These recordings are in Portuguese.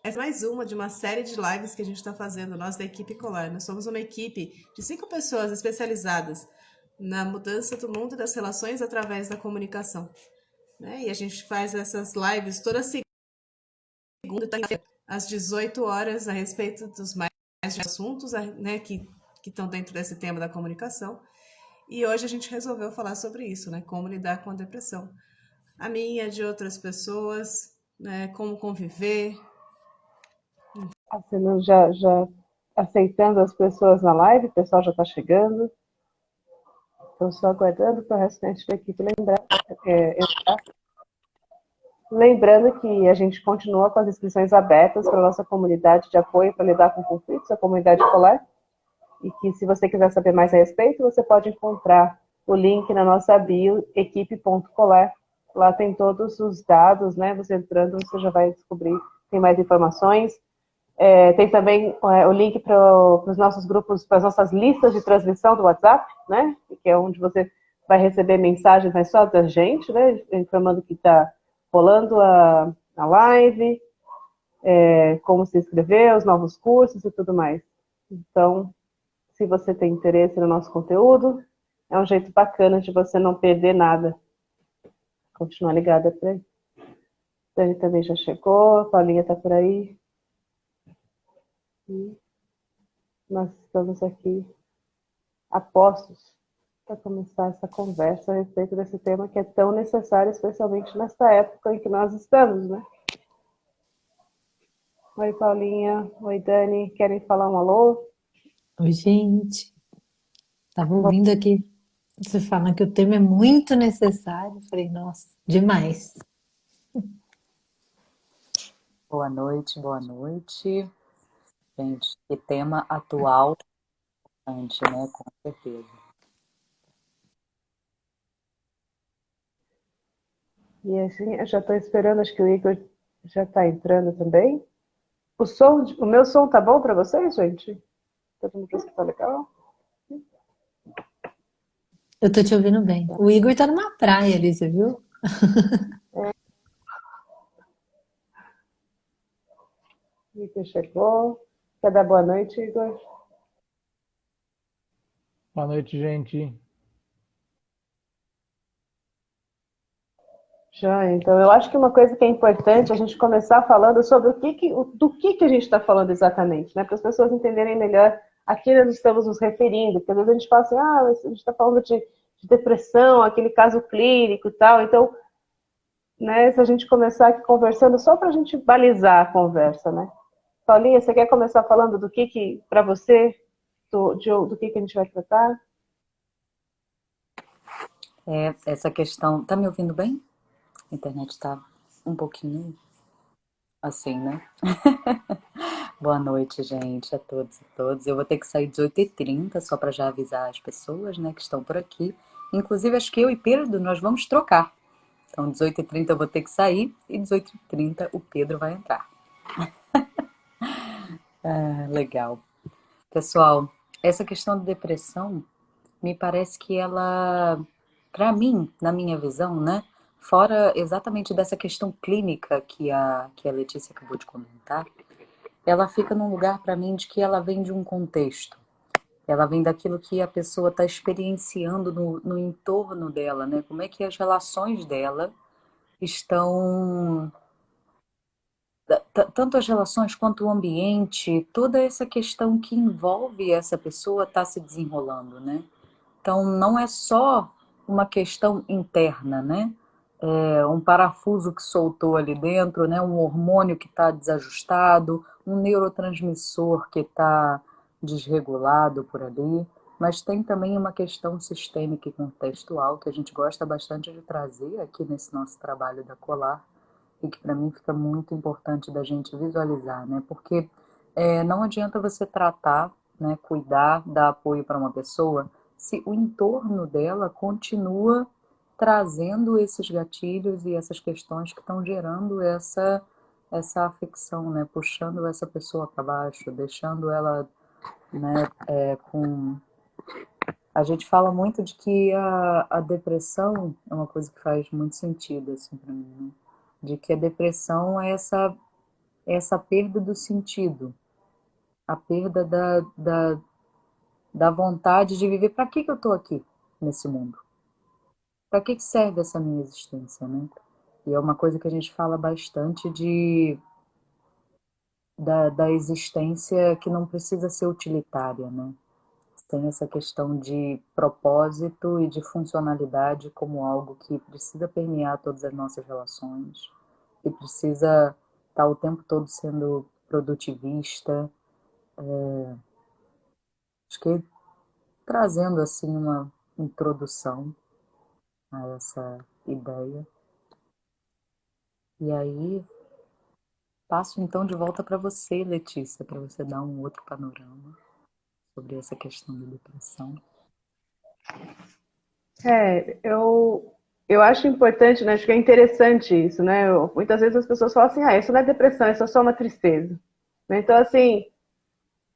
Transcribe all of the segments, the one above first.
Essa é mais uma de uma série de lives que a gente está fazendo, nós da equipe Colar. Nós somos uma equipe de 5 pessoas especializadas na mudança do mundo das relações através da comunicação. Né? E a gente faz essas lives toda segunda, às 18 horas, a respeito dos mais assuntos, né, que estão dentro desse tema da comunicação. E hoje a gente resolveu falar sobre isso, né? Como lidar com a depressão. A minha, de outras pessoas, né? Como conviver. Assim, já aceitando as pessoas na live, o pessoal já está chegando. Estou só aguardando para o restante da equipe lembrar. Lembrando que a gente continua com as inscrições abertas para a nossa comunidade de apoio para lidar com conflitos, a comunidade Colar. E que se você quiser saber mais a respeito, você pode encontrar o link na nossa bio, equipe.colar. Lá tem todos os dados, né? Você entrando, você já vai descobrir, tem mais informações. Tem também o link para os nossos grupos, para as nossas listas de transmissão do WhatsApp, né? Que é onde você vai receber mensagens, mas só da gente, né? Informando que está rolando a live, como se inscrever, os novos cursos e tudo mais. Então, se você tem interesse no nosso conteúdo, é um jeito bacana de você não perder nada. Continuar ligada por aí. Dani também já chegou, a Paulinha está por aí. E nós estamos aqui a postos para começar essa conversa a respeito desse tema que é tão necessário, especialmente nesta época em que nós estamos, né? Oi, Paulinha. Oi, Dani. Querem falar um alô? Oi, gente. Tava ouvindo aqui você falando que o tema é muito necessário. Falei, nossa, demais. Boa noite, boa noite. Gente, que tema atual, né? Com certeza. E assim, eu já estou esperando, acho que o Igor já está entrando também. O meu som tá bom para vocês, gente? Todo mundo pensa que tá legal? Eu tô te ouvindo bem. O Igor tá numa praia ali, você viu? O Igor chegou. Quer dar boa noite, Igor? Boa noite, gente. Já, então, eu acho que uma coisa que é importante a gente começar falando sobre do que a gente está falando exatamente, né? Para as pessoas entenderem melhor a que nós estamos nos referindo, porque às vezes a gente fala assim, a gente está falando de depressão, aquele caso clínico e tal, então, né, se a gente começar aqui conversando só para a gente balizar a conversa, né? Paulinha, você quer começar falando do que para você, do que a gente vai tratar? Essa questão. Tá me ouvindo bem? A internet tá um pouquinho assim, né? Boa noite, gente, a todos e todas. Eu vou ter que sair 18h30, só para já avisar as pessoas, né, que estão por aqui. Inclusive, acho que eu e Pedro, nós vamos trocar. Então, 18h30 eu vou ter que sair e 18h30 o Pedro vai entrar. Legal. Pessoal, essa questão de depressão, me parece que ela, para mim, na minha visão, né, fora exatamente dessa questão clínica que a Letícia acabou de comentar, ela fica num lugar para mim de que ela vem de um contexto. Ela vem daquilo que a pessoa está experienciando no entorno dela, né? Como é que as relações dela estão, tanto as relações quanto o ambiente, toda essa questão que envolve essa pessoa está se desenrolando, né? Então, não é só uma questão interna, né? Um parafuso que soltou ali dentro, né? Um hormônio que está desajustado, um neurotransmissor que está desregulado por ali, mas tem também uma questão sistêmica e contextual que a gente gosta bastante de trazer aqui nesse nosso trabalho da Colar e que para mim fica muito importante da gente visualizar, né? Porque não adianta você tratar, né, cuidar, dar apoio para uma pessoa se o entorno dela continua trazendo esses gatilhos e essas questões que estão gerando essa afecção, né? Puxando essa pessoa para baixo, deixando ela, né, com... A gente fala muito de que a depressão é uma coisa que faz muito sentido, assim, para mim, né? De que a depressão é é essa perda do sentido, a perda da vontade de viver. Para que eu estou aqui nesse mundo? Para que serve essa minha existência, né? E é uma coisa que a gente fala bastante da existência que não precisa ser utilitária, né? Tem essa questão de propósito e de funcionalidade como algo que precisa permear todas as nossas relações, que precisa estar o tempo todo sendo produtivista. Acho que trazendo assim uma introdução a essa ideia. E aí, passo então de volta para você, Letícia, para você dar um outro panorama sobre essa questão da depressão. Eu acho importante, né? Acho que é interessante isso, né? Muitas vezes as pessoas falam assim, isso não é depressão, isso é só uma tristeza. Né? Então, assim,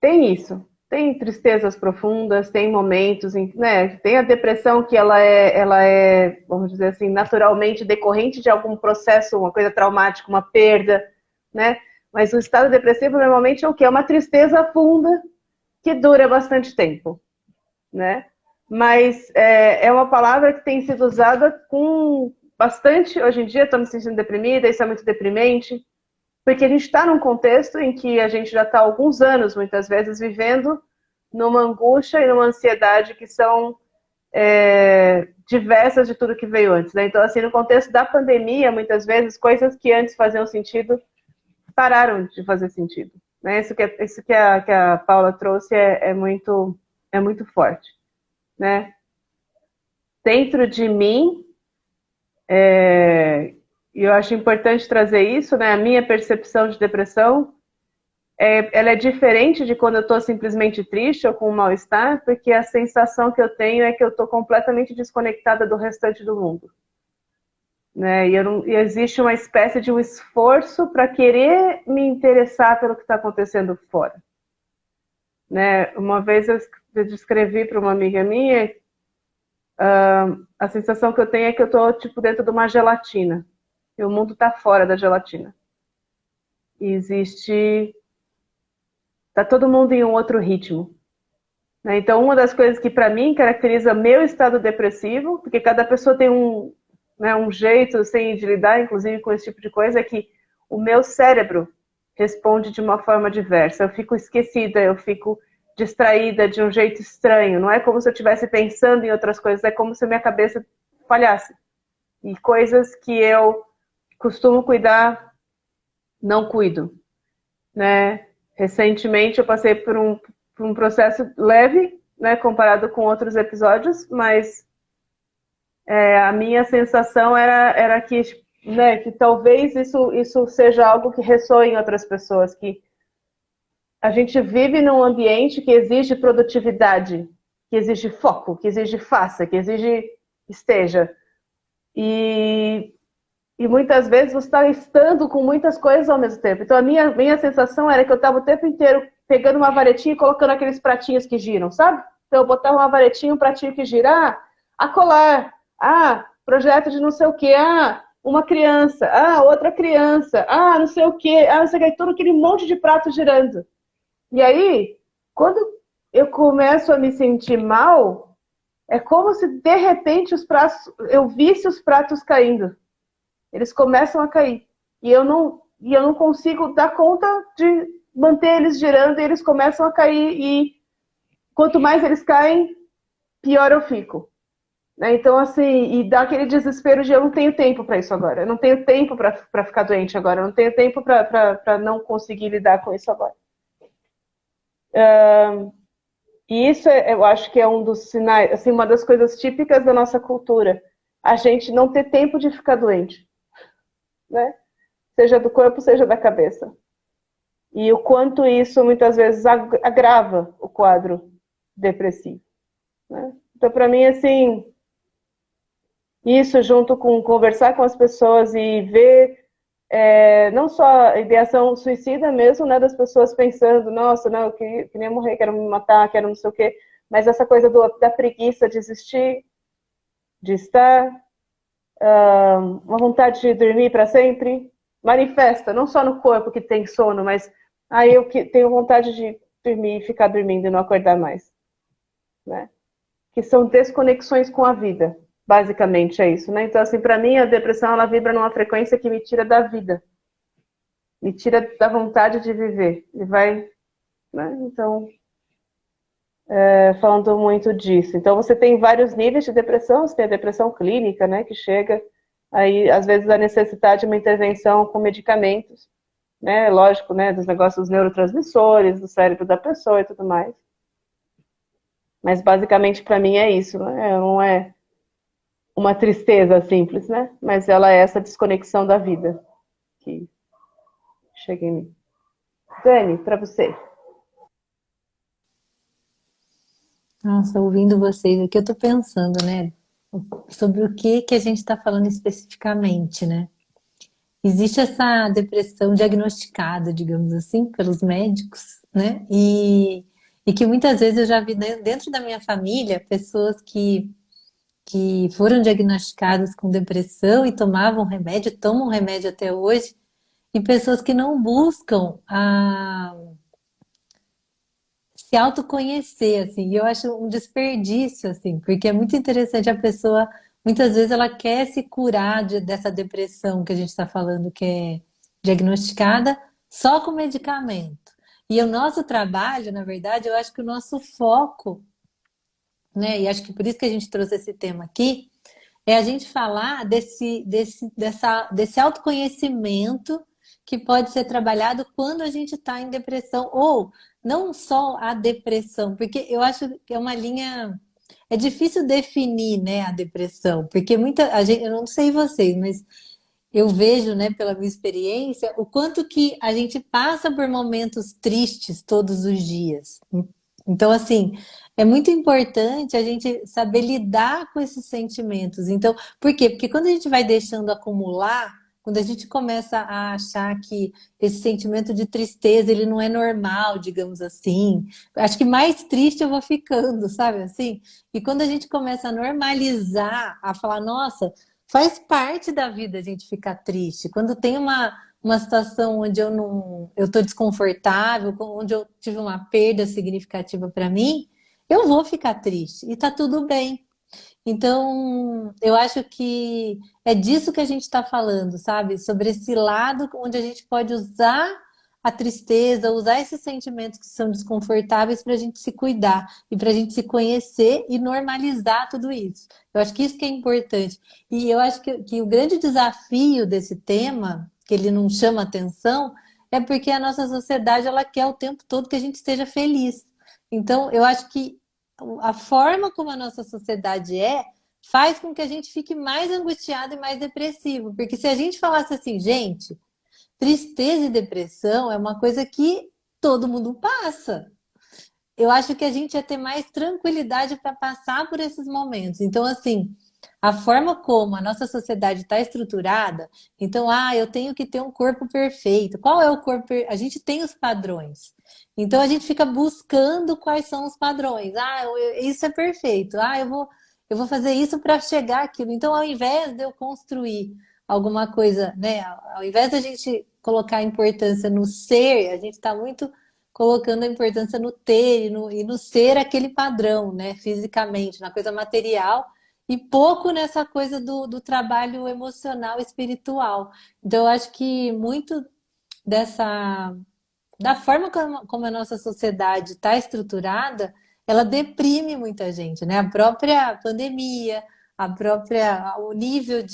tem isso. Tem tristezas profundas, tem momentos, né? Tem a depressão que ela é, vamos dizer assim, naturalmente decorrente de algum processo, uma coisa traumática, uma perda, né? Mas o estado depressivo normalmente é o quê? É uma tristeza funda que dura bastante tempo, né? Mas é uma palavra que tem sido usada com bastante, hoje em dia estou me sentindo deprimida, isso é muito deprimente, porque a gente está num contexto em que a gente já está há alguns anos, muitas vezes, vivendo numa angústia e numa ansiedade que são diversas de tudo que veio antes, né? Então, assim, no contexto da pandemia, muitas vezes, coisas que antes faziam sentido pararam de fazer sentido, né? Isso que a Paula trouxe é muito forte, né? Dentro de mim, e eu acho importante trazer isso, né? A minha percepção de depressão, ela é diferente de quando eu estou simplesmente triste ou com um mal-estar, porque a sensação que eu tenho é que eu estou completamente desconectada do restante do mundo. Né? E existe uma espécie de um esforço para querer me interessar pelo que está acontecendo fora. Né? Uma vez eu descrevi para uma amiga minha, a sensação que eu tenho é que eu estou tipo, dentro de uma gelatina. E o mundo está fora da gelatina. E está todo mundo em um outro ritmo. Né? Então, uma das coisas que para mim caracteriza meu estado depressivo, porque cada pessoa tem um jeito assim, de lidar, inclusive, com esse tipo de coisa, é que o meu cérebro responde de uma forma diversa. Eu fico esquecida, eu fico distraída de um jeito estranho. Não é como se eu estivesse pensando em outras coisas, é como se a minha cabeça falhasse. E coisas que eu costumo cuidar, não cuido. Né? Recentemente eu passei por um processo leve, né, comparado com outros episódios, mas a minha sensação era que, né, que talvez isso seja algo que ressoe em outras pessoas, que a gente vive num ambiente que exige produtividade, que exige foco, que exige faça, que exige esteja. E muitas vezes você está estando com muitas coisas ao mesmo tempo. Então a minha sensação era que eu estava o tempo inteiro pegando uma varetinha e colocando aqueles pratinhos que giram, sabe? Então eu botava uma varetinha, um pratinho que gira, colar, projeto de não sei o quê, uma criança, outra criança, não sei o quê, não sei o quê, todo aquele monte de prato girando. E aí, quando eu começo a me sentir mal, é como se de repente eu visse os pratos caindo. Eles começam a cair. E eu não consigo dar conta de manter eles girando e eles começam a cair. E quanto mais eles caem, pior eu fico. Né? Então, assim, e dá aquele desespero de eu não tenho tempo para isso agora. Eu não tenho tempo para ficar doente agora. Eu não tenho tempo para não conseguir lidar com isso agora. E isso eu acho que é um dos sinais, assim, uma das coisas típicas da nossa cultura. A gente não ter tempo de ficar doente. Né? Seja do corpo, seja da cabeça. E o quanto isso muitas vezes agrava o quadro depressivo. Né? Então, para mim, assim, isso junto com conversar com as pessoas e ver não só a ideação suicida mesmo, né, das pessoas pensando, nossa, não, eu queria morrer, quero me matar, quero não sei o quê, mas essa coisa da preguiça de existir, de estar, uma vontade de dormir para sempre, manifesta, não só no corpo que tem sono, mas aí eu tenho vontade de dormir e ficar dormindo e não acordar mais, né? Que são desconexões com a vida, basicamente é isso, né? Então, assim, para mim a depressão ela vibra numa frequência que me tira da vida, me tira da vontade de viver, e vai, né? Então, falando muito disso. Então, você tem vários níveis de depressão, você tem a depressão clínica, né, que chega aí, às vezes, a necessidade de uma intervenção com medicamentos, né, lógico, né, dos negócios dos neurotransmissores, do cérebro da pessoa e tudo mais. Mas, basicamente, para mim é isso, né, não é uma tristeza simples, né, mas ela é essa desconexão da vida que chega em mim. Dani, para você. Nossa, ouvindo vocês aqui, eu tô pensando, né, sobre o que a gente está falando especificamente, né? Existe essa depressão diagnosticada, digamos assim, pelos médicos, né? E que muitas vezes eu já vi dentro da minha família pessoas que foram diagnosticadas com depressão e tomavam remédio, tomam remédio até hoje, e pessoas que não buscam se autoconhecer, assim, e eu acho um desperdício, assim, porque é muito interessante a pessoa, muitas vezes ela quer se curar dessa depressão que a gente está falando, que é diagnosticada só com medicamento. E o nosso trabalho, na verdade, eu acho que o nosso foco, né, e acho que por isso que a gente trouxe esse tema aqui, é a gente falar desse autoconhecimento que pode ser trabalhado quando a gente está em depressão, ou não só a depressão, porque eu acho que é uma linha. É difícil definir, né, a depressão, porque a gente, eu não sei vocês, mas eu vejo, né, pela minha experiência, o quanto que a gente passa por momentos tristes todos os dias. Então, assim, é muito importante a gente saber lidar com esses sentimentos. Então, por quê? Porque quando a gente vai deixando acumular, quando a gente começa a achar que esse sentimento de tristeza, ele não é normal, digamos assim, acho que mais triste eu vou ficando, sabe assim? E quando a gente começa a normalizar, a falar, nossa, faz parte da vida a gente ficar triste. Quando tem uma situação onde eu estou desconfortável, onde eu tive uma perda significativa para mim, eu vou ficar triste e tá tudo bem. Então, eu acho que é disso que a gente está falando, sabe? Sobre esse lado onde a gente pode usar a tristeza, usar esses sentimentos que são desconfortáveis para a gente se cuidar e para a gente se conhecer e normalizar tudo isso. Eu acho que isso que é importante. E eu acho que o grande desafio desse tema, que ele não chama atenção, é porque a nossa sociedade ela quer o tempo todo que a gente esteja feliz. Então, eu acho que a forma como a nossa sociedade faz com que a gente fique mais angustiado e mais depressivo. Porque se a gente falasse assim, gente, tristeza e depressão é uma coisa que todo mundo passa. Eu acho que a gente ia ter mais tranquilidade para passar por esses momentos. Então, assim, a forma como a nossa sociedade está estruturada, então, eu tenho que ter um corpo perfeito. Qual é o corpo? A gente tem os padrões. Então, a gente fica buscando quais são os padrões. Isso é perfeito. Eu vou fazer isso para chegar àquilo. Então, ao invés de eu construir alguma coisa, né? Ao invés da gente colocar a importância no ser, a gente está muito colocando a importância no ter e no ser aquele padrão, né? Fisicamente, na coisa material, e pouco nessa coisa do trabalho emocional, espiritual. Então, eu acho que muito da forma como a nossa sociedade está estruturada, ela deprime muita gente, né? A própria pandemia, o nível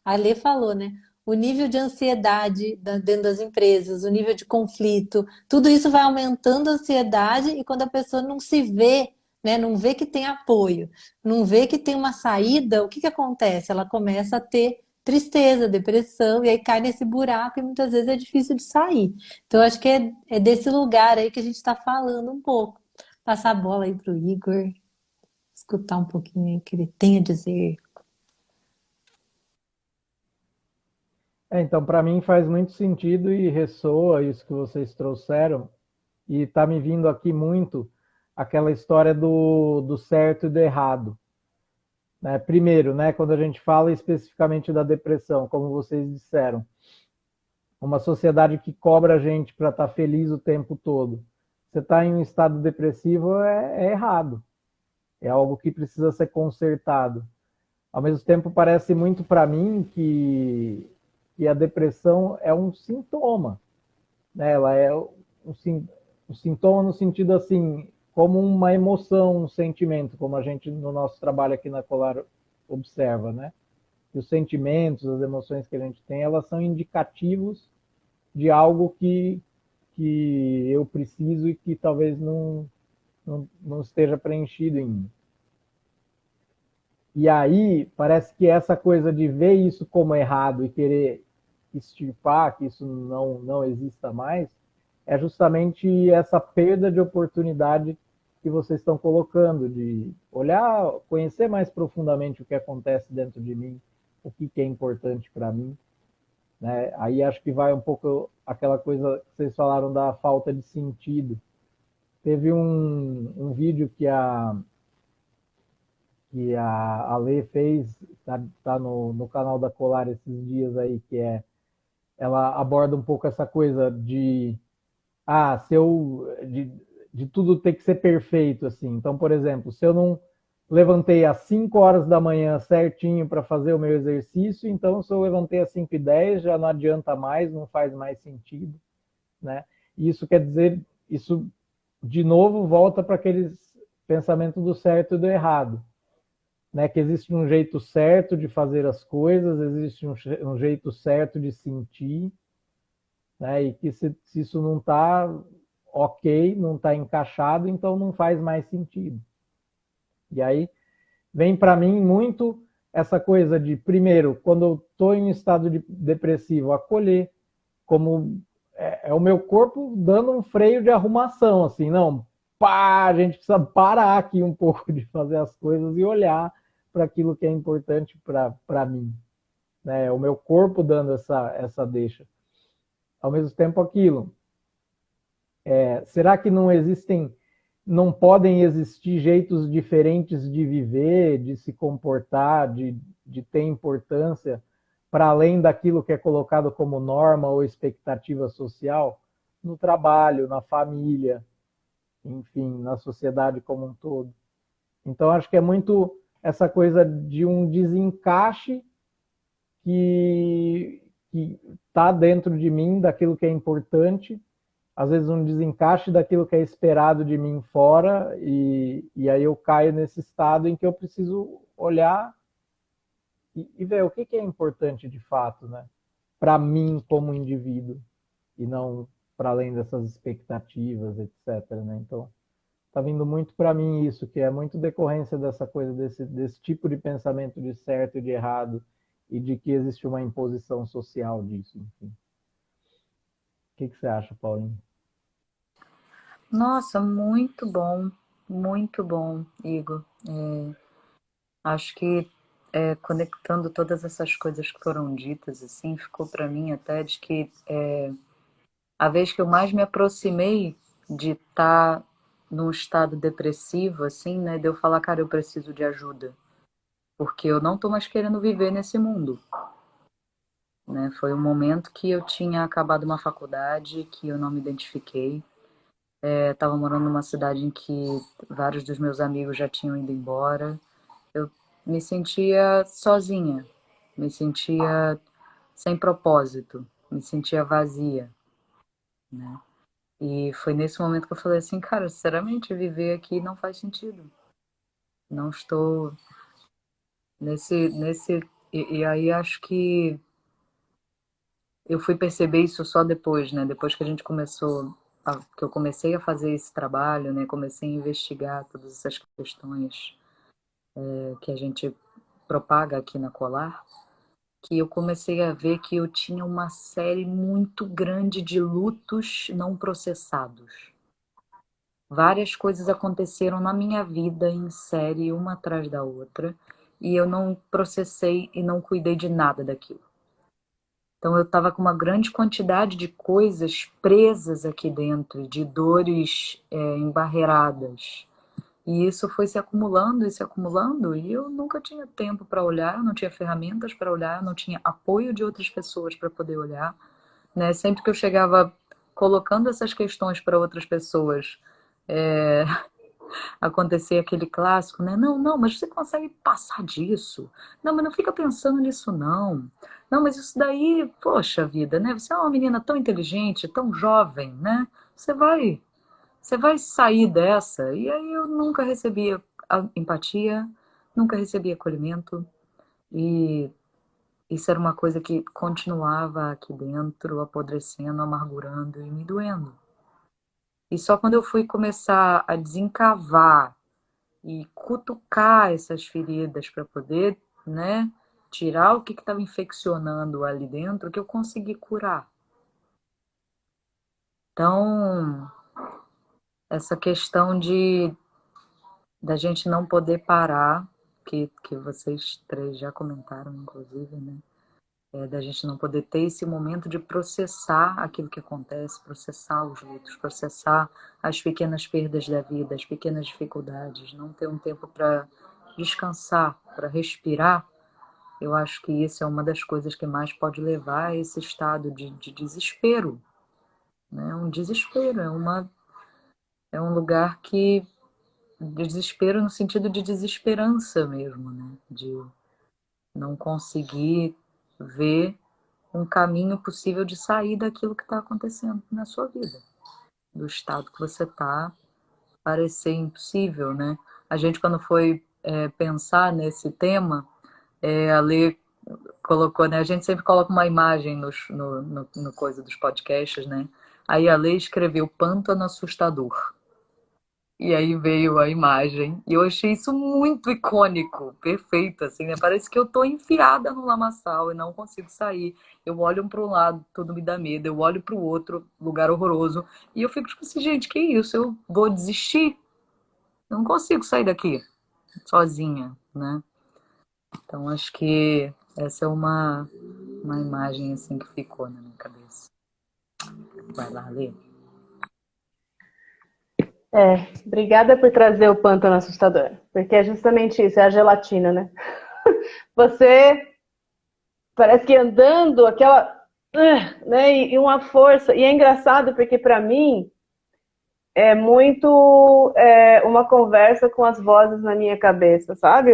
a Lê falou, né? O nível de ansiedade dentro das empresas, o nível de conflito, tudo isso vai aumentando a ansiedade e quando a pessoa não se vê, né? Não vê que tem apoio, não vê que tem uma saída, o que que acontece? Ela começa a ter tristeza, depressão, e aí cai nesse buraco e muitas vezes é difícil de sair. Então, acho que é desse lugar aí que a gente está falando um pouco. Passar a bola aí para o Igor, escutar um pouquinho o que ele tem a dizer. Então, para mim faz muito sentido e ressoa isso que vocês trouxeram, e está me vindo aqui muito aquela história do certo e do errado. Né? Primeiro, né, quando a gente fala especificamente da depressão, como vocês disseram, uma sociedade que cobra a gente para estar feliz o tempo todo. Você está em um estado depressivo é errado. É algo que precisa ser consertado. Ao mesmo tempo, parece muito para mim que a depressão é um sintoma, né? Ela é um sintoma no sentido assim, como uma emoção, um sentimento, como a gente no nosso trabalho aqui na Colar observa, né? E os sentimentos, as emoções que a gente tem, elas são indicativos de algo que eu preciso e que talvez não esteja preenchido em mim. E aí, parece que essa coisa de ver isso como errado e querer extirpar, que isso não exista mais, é justamente essa perda de oportunidade que vocês estão colocando, de olhar, conhecer mais profundamente o que acontece dentro de mim, o que é importante para mim. Né? Aí acho que vai um pouco aquela coisa que vocês falaram da falta de sentido. Teve um vídeo que a Lê fez, tá no canal da Colar esses dias aí, ela aborda um pouco essa coisa se eu, de tudo ter que ser perfeito, assim. Então, por exemplo, se eu não levantei às 5 horas da manhã certinho para fazer o meu exercício, então se eu levantei às 5h10, já não adianta mais, não faz mais sentido, né? E isso quer dizer, isso de novo volta para aqueles pensamentos do certo e do errado. Né, que existe um jeito certo de fazer as coisas, existe um jeito certo de sentir, né, e que se isso não está ok, não está encaixado, então não faz mais sentido. E aí vem para mim muito essa coisa de, primeiro, quando eu estou em um estado depressivo, acolher, como é o meu corpo dando um freio de arrumação, assim, não, pá, a gente precisa parar aqui um pouco de fazer as coisas e olhar para aquilo que é importante para mim. Né? O meu corpo dando essa deixa. Ao mesmo tempo, aquilo. Será que não podem existir jeitos diferentes de viver, de se comportar, de ter importância, para além daquilo que é colocado como norma ou expectativa social, no trabalho, na família, enfim, na sociedade como um todo? Então, acho que é muito essa coisa de um desencaixe que está dentro de mim, daquilo que é importante, às vezes um desencaixe daquilo que é esperado de mim fora, e aí eu caio nesse estado em que eu preciso olhar e ver o que é importante de fato, né? Para mim como indivíduo, e não para além dessas expectativas, etc. Né? Então, está vindo muito para mim isso, que é muito decorrência dessa coisa, desse tipo de pensamento de certo e de errado, e de que existe uma imposição social disso. Enfim. O que você acha, Paulinho? Nossa, muito bom, Igor. Acho que conectando todas essas coisas que foram ditas, assim, ficou para mim até de que a vez que eu mais me aproximei de estar num estado depressivo, assim, né, de eu falar, cara, eu preciso de ajuda, porque eu não tô mais querendo viver nesse mundo, né? Foi um momento que eu tinha acabado uma faculdade, que eu não me identifiquei, estava morando numa cidade em que vários dos meus amigos já tinham ido embora, eu me sentia sozinha, me sentia sem propósito, me sentia vazia, né? E foi nesse momento que eu falei assim, cara, sinceramente, viver aqui não faz sentido. Não estou nesse. E aí acho que eu fui perceber isso só depois, né? Depois que a gente que eu comecei a fazer esse trabalho, né? Comecei a investigar todas essas questões que a gente propaga aqui na Colar, que eu comecei a ver que eu tinha uma série muito grande de lutos não processados. Várias coisas aconteceram na minha vida em série, uma atrás da outra, e eu não processei e não cuidei de nada daquilo. Então eu estava com uma grande quantidade de coisas presas aqui dentro, de dores embarreiradas. E isso foi se acumulando, e eu nunca tinha tempo para olhar, eu não tinha ferramentas para olhar, eu não tinha apoio de outras pessoas para poder olhar. né? Sempre que eu chegava colocando essas questões para outras pessoas, acontecia aquele clássico, né? Não, não, mas você consegue passar disso. Não, mas não fica pensando nisso, não. Não, mas isso daí, poxa vida, né? Você é uma menina tão inteligente, tão jovem, né? Você vai sair dessa. E aí eu nunca recebia empatia, nunca recebia acolhimento. E isso era uma coisa que continuava aqui dentro, apodrecendo, amargurando e me doendo. E só quando eu fui começar a desencavar e cutucar essas feridas para poder, né, tirar o que estava infeccionando ali dentro, que eu consegui curar. Então, essa questão da gente não poder parar, que vocês três já comentaram, inclusive, né? Da gente não poder ter esse momento de processar aquilo que acontece, processar os lutos, processar as pequenas perdas da vida, as pequenas dificuldades, não ter um tempo para descansar, para respirar. Eu acho que isso é uma das coisas que mais pode levar a esse estado de desespero, né? Um desespero, é um lugar que desespero no sentido de desesperança mesmo, né? De não conseguir ver um caminho possível de sair daquilo que está acontecendo na sua vida, do estado que você está, parecer impossível, né? A gente, quando foi pensar nesse tema, a Lê colocou, né? A gente sempre coloca uma imagem no coisa dos podcasts, né? Aí a Lê escreveu pântano assustador. E aí veio a imagem. E eu achei isso muito icônico, perfeito, assim, né? Parece que eu tô enfiada no lamaçal e não consigo sair. Eu olho para um lado, tudo me dá medo. Eu olho para o outro, lugar horroroso. E eu fico tipo assim, gente, que isso? Eu vou desistir? Eu não consigo sair daqui sozinha, né? Então acho que essa é uma imagem assim que ficou na minha cabeça. Vai lá, Lê. Obrigada por trazer o pântano assustador, porque é justamente isso, é a gelatina, né? Você parece que andando, aquela, né, e uma força, e é engraçado porque para mim é muito uma conversa com as vozes na minha cabeça, sabe?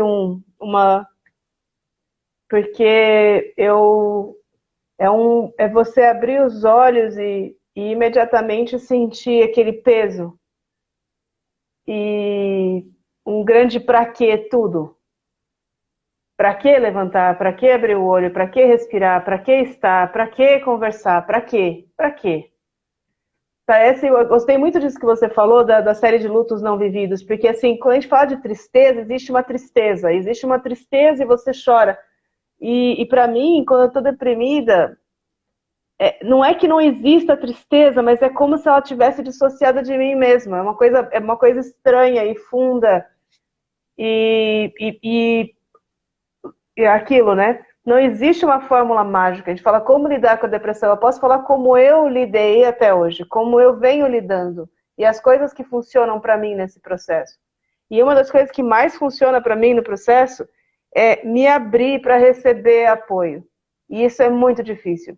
Porque é você abrir os olhos e imediatamente sentir aquele peso e um grande pra quê tudo. Pra que levantar? Pra que abrir o olho? Pra que respirar? Pra que estar? Pra que conversar? Pra quê? Pra quê? Parece, eu gostei muito disso que você falou, da série de lutos não vividos, porque assim, quando a gente fala de tristeza, existe uma tristeza e você chora. E para mim, quando eu estou deprimida, não é que não exista tristeza, mas é como se ela tivesse dissociada de mim mesma. É uma coisa estranha e funda. E é aquilo, né? Não existe uma fórmula mágica. A gente fala como lidar com a depressão. Eu posso falar como eu lidei até hoje, como eu venho lidando. E as coisas que funcionam para mim nesse processo. E uma das coisas que mais funciona para mim no processo é me abrir para receber apoio. E isso é muito difícil.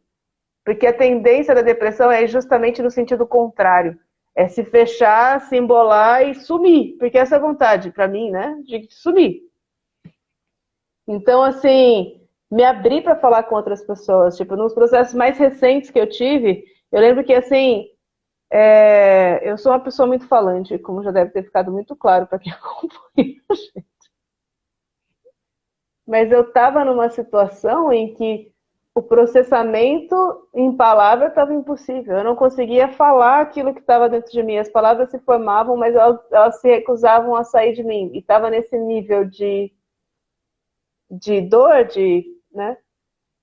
Porque a tendência da depressão é justamente no sentido contrário. É se fechar, se embolar e sumir. Porque essa é a vontade, para mim, né? De sumir. Então, assim, me abrir para falar com outras pessoas. Tipo, nos processos mais recentes que eu tive, eu lembro que, assim, eu sou uma pessoa muito falante, como já deve ter ficado muito claro para quem acompanha a gente. Mas eu estava numa situação em que o processamento em palavra estava impossível. Eu não conseguia falar aquilo que estava dentro de mim. As palavras se formavam, mas elas se recusavam a sair de mim. E estava nesse nível de dor, né?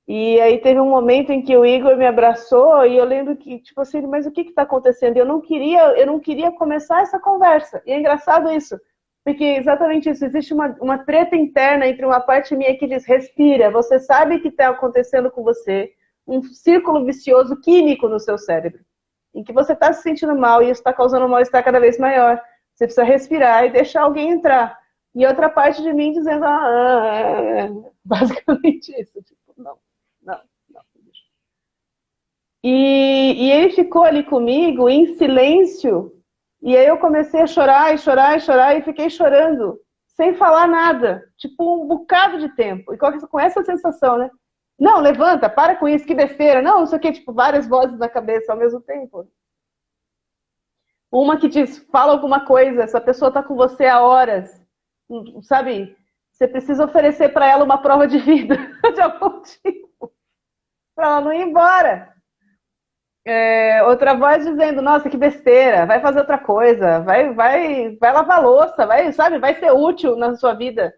E aí teve um momento em que o Igor me abraçou e eu lembro que, tipo assim, mas o que está acontecendo? Eu não queria começar essa conversa. E é engraçado isso, porque exatamente isso, existe uma treta interna entre uma parte minha que diz, respira, você sabe o que está acontecendo com você, um círculo vicioso químico no seu cérebro, em que você está se sentindo mal e isso está causando um mal-estar cada vez maior. Você precisa respirar e deixar alguém entrar. E outra parte de mim dizendo, basicamente isso, tipo, não. E ele ficou ali comigo em silêncio. E aí eu comecei a chorar e chorar e chorar e fiquei chorando, sem falar nada, tipo um bocado de tempo. E com essa sensação, né? Não, levanta, para com isso, que besteira. Não, não sei o que, tipo, várias vozes na cabeça ao mesmo tempo. Uma que diz, fala alguma coisa, essa pessoa está com você há horas, sabe? Você precisa oferecer para ela uma prova de vida, de algum tipo, para ela não ir embora. Outra voz dizendo, nossa, que besteira, vai fazer outra coisa, vai lavar louça, vai, sabe, vai ser útil na sua vida,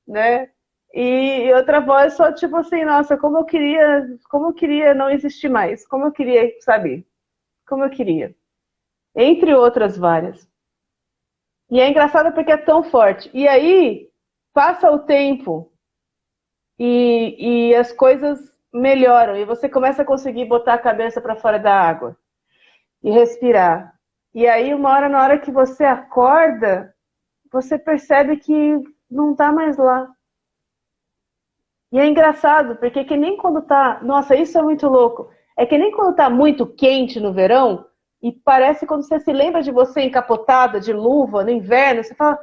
né? E outra voz só tipo assim, nossa, como eu queria não existir mais, como eu queria, sabe? Como eu queria. Entre outras várias. E é engraçado porque é tão forte. E aí, passa o tempo e as coisas melhoram. E você começa a conseguir botar a cabeça para fora da água. E respirar. E aí, uma hora, na hora que você acorda, você percebe que não está mais lá. E é engraçado, porque que nem quando tá... Nossa, isso é muito louco. É que nem quando tá muito quente no verão, e parece quando você se lembra de você encapotada, de luva, no inverno, você fala,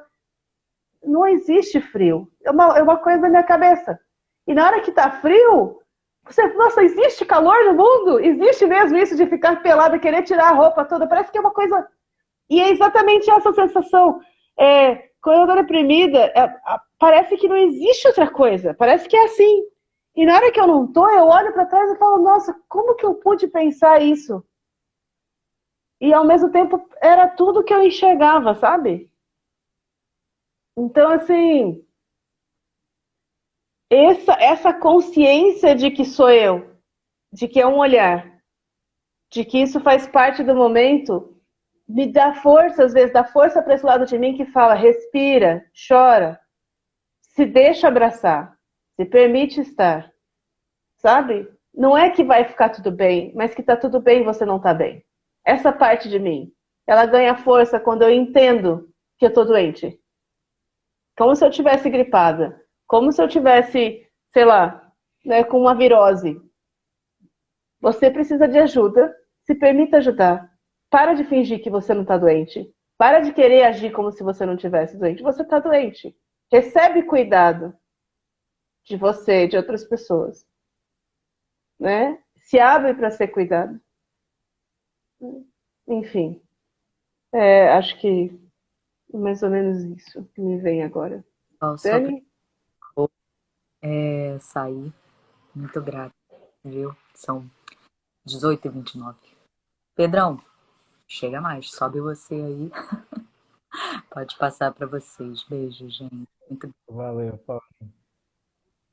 não existe frio. É uma coisa da minha cabeça. E na hora que tá frio, você, nossa, existe calor no mundo? Existe mesmo isso de ficar pelada, querer tirar a roupa toda? Parece que é uma coisa... E é exatamente essa sensação. Quando eu tô deprimida, parece que não existe outra coisa. Parece que é assim. E na hora que eu não tô, eu olho para trás e falo, nossa, como que eu pude pensar isso? E ao mesmo tempo, era tudo que eu enxergava, sabe? Então, assim, essa consciência de que sou eu, de que é um olhar, de que isso faz parte do momento, me dá força, às vezes, dá força para esse lado de mim que fala, respira, chora, se deixa abraçar, se permite estar, sabe? Não é que vai ficar tudo bem, mas que tá tudo bem e você não tá bem. Essa parte de mim, ela ganha força quando eu entendo que eu tô doente. Como se eu tivesse gripada, como se eu tivesse, sei lá, né, com uma virose. Você precisa de ajuda, se permita ajudar. Para de fingir que você não tá doente. Para de querer agir como se você não tivesse doente. Você tá doente. Recebe cuidado de você, de outras pessoas, né? Se abre para ser cuidado. Enfim, acho que mais ou menos isso que me vem agora. Só para Dani? sair, muito grata, viu? São 18h29. Pedrão, chega mais, sobe você aí. Pode passar para vocês. Beijo, gente. Muito Valeu, Paulinho.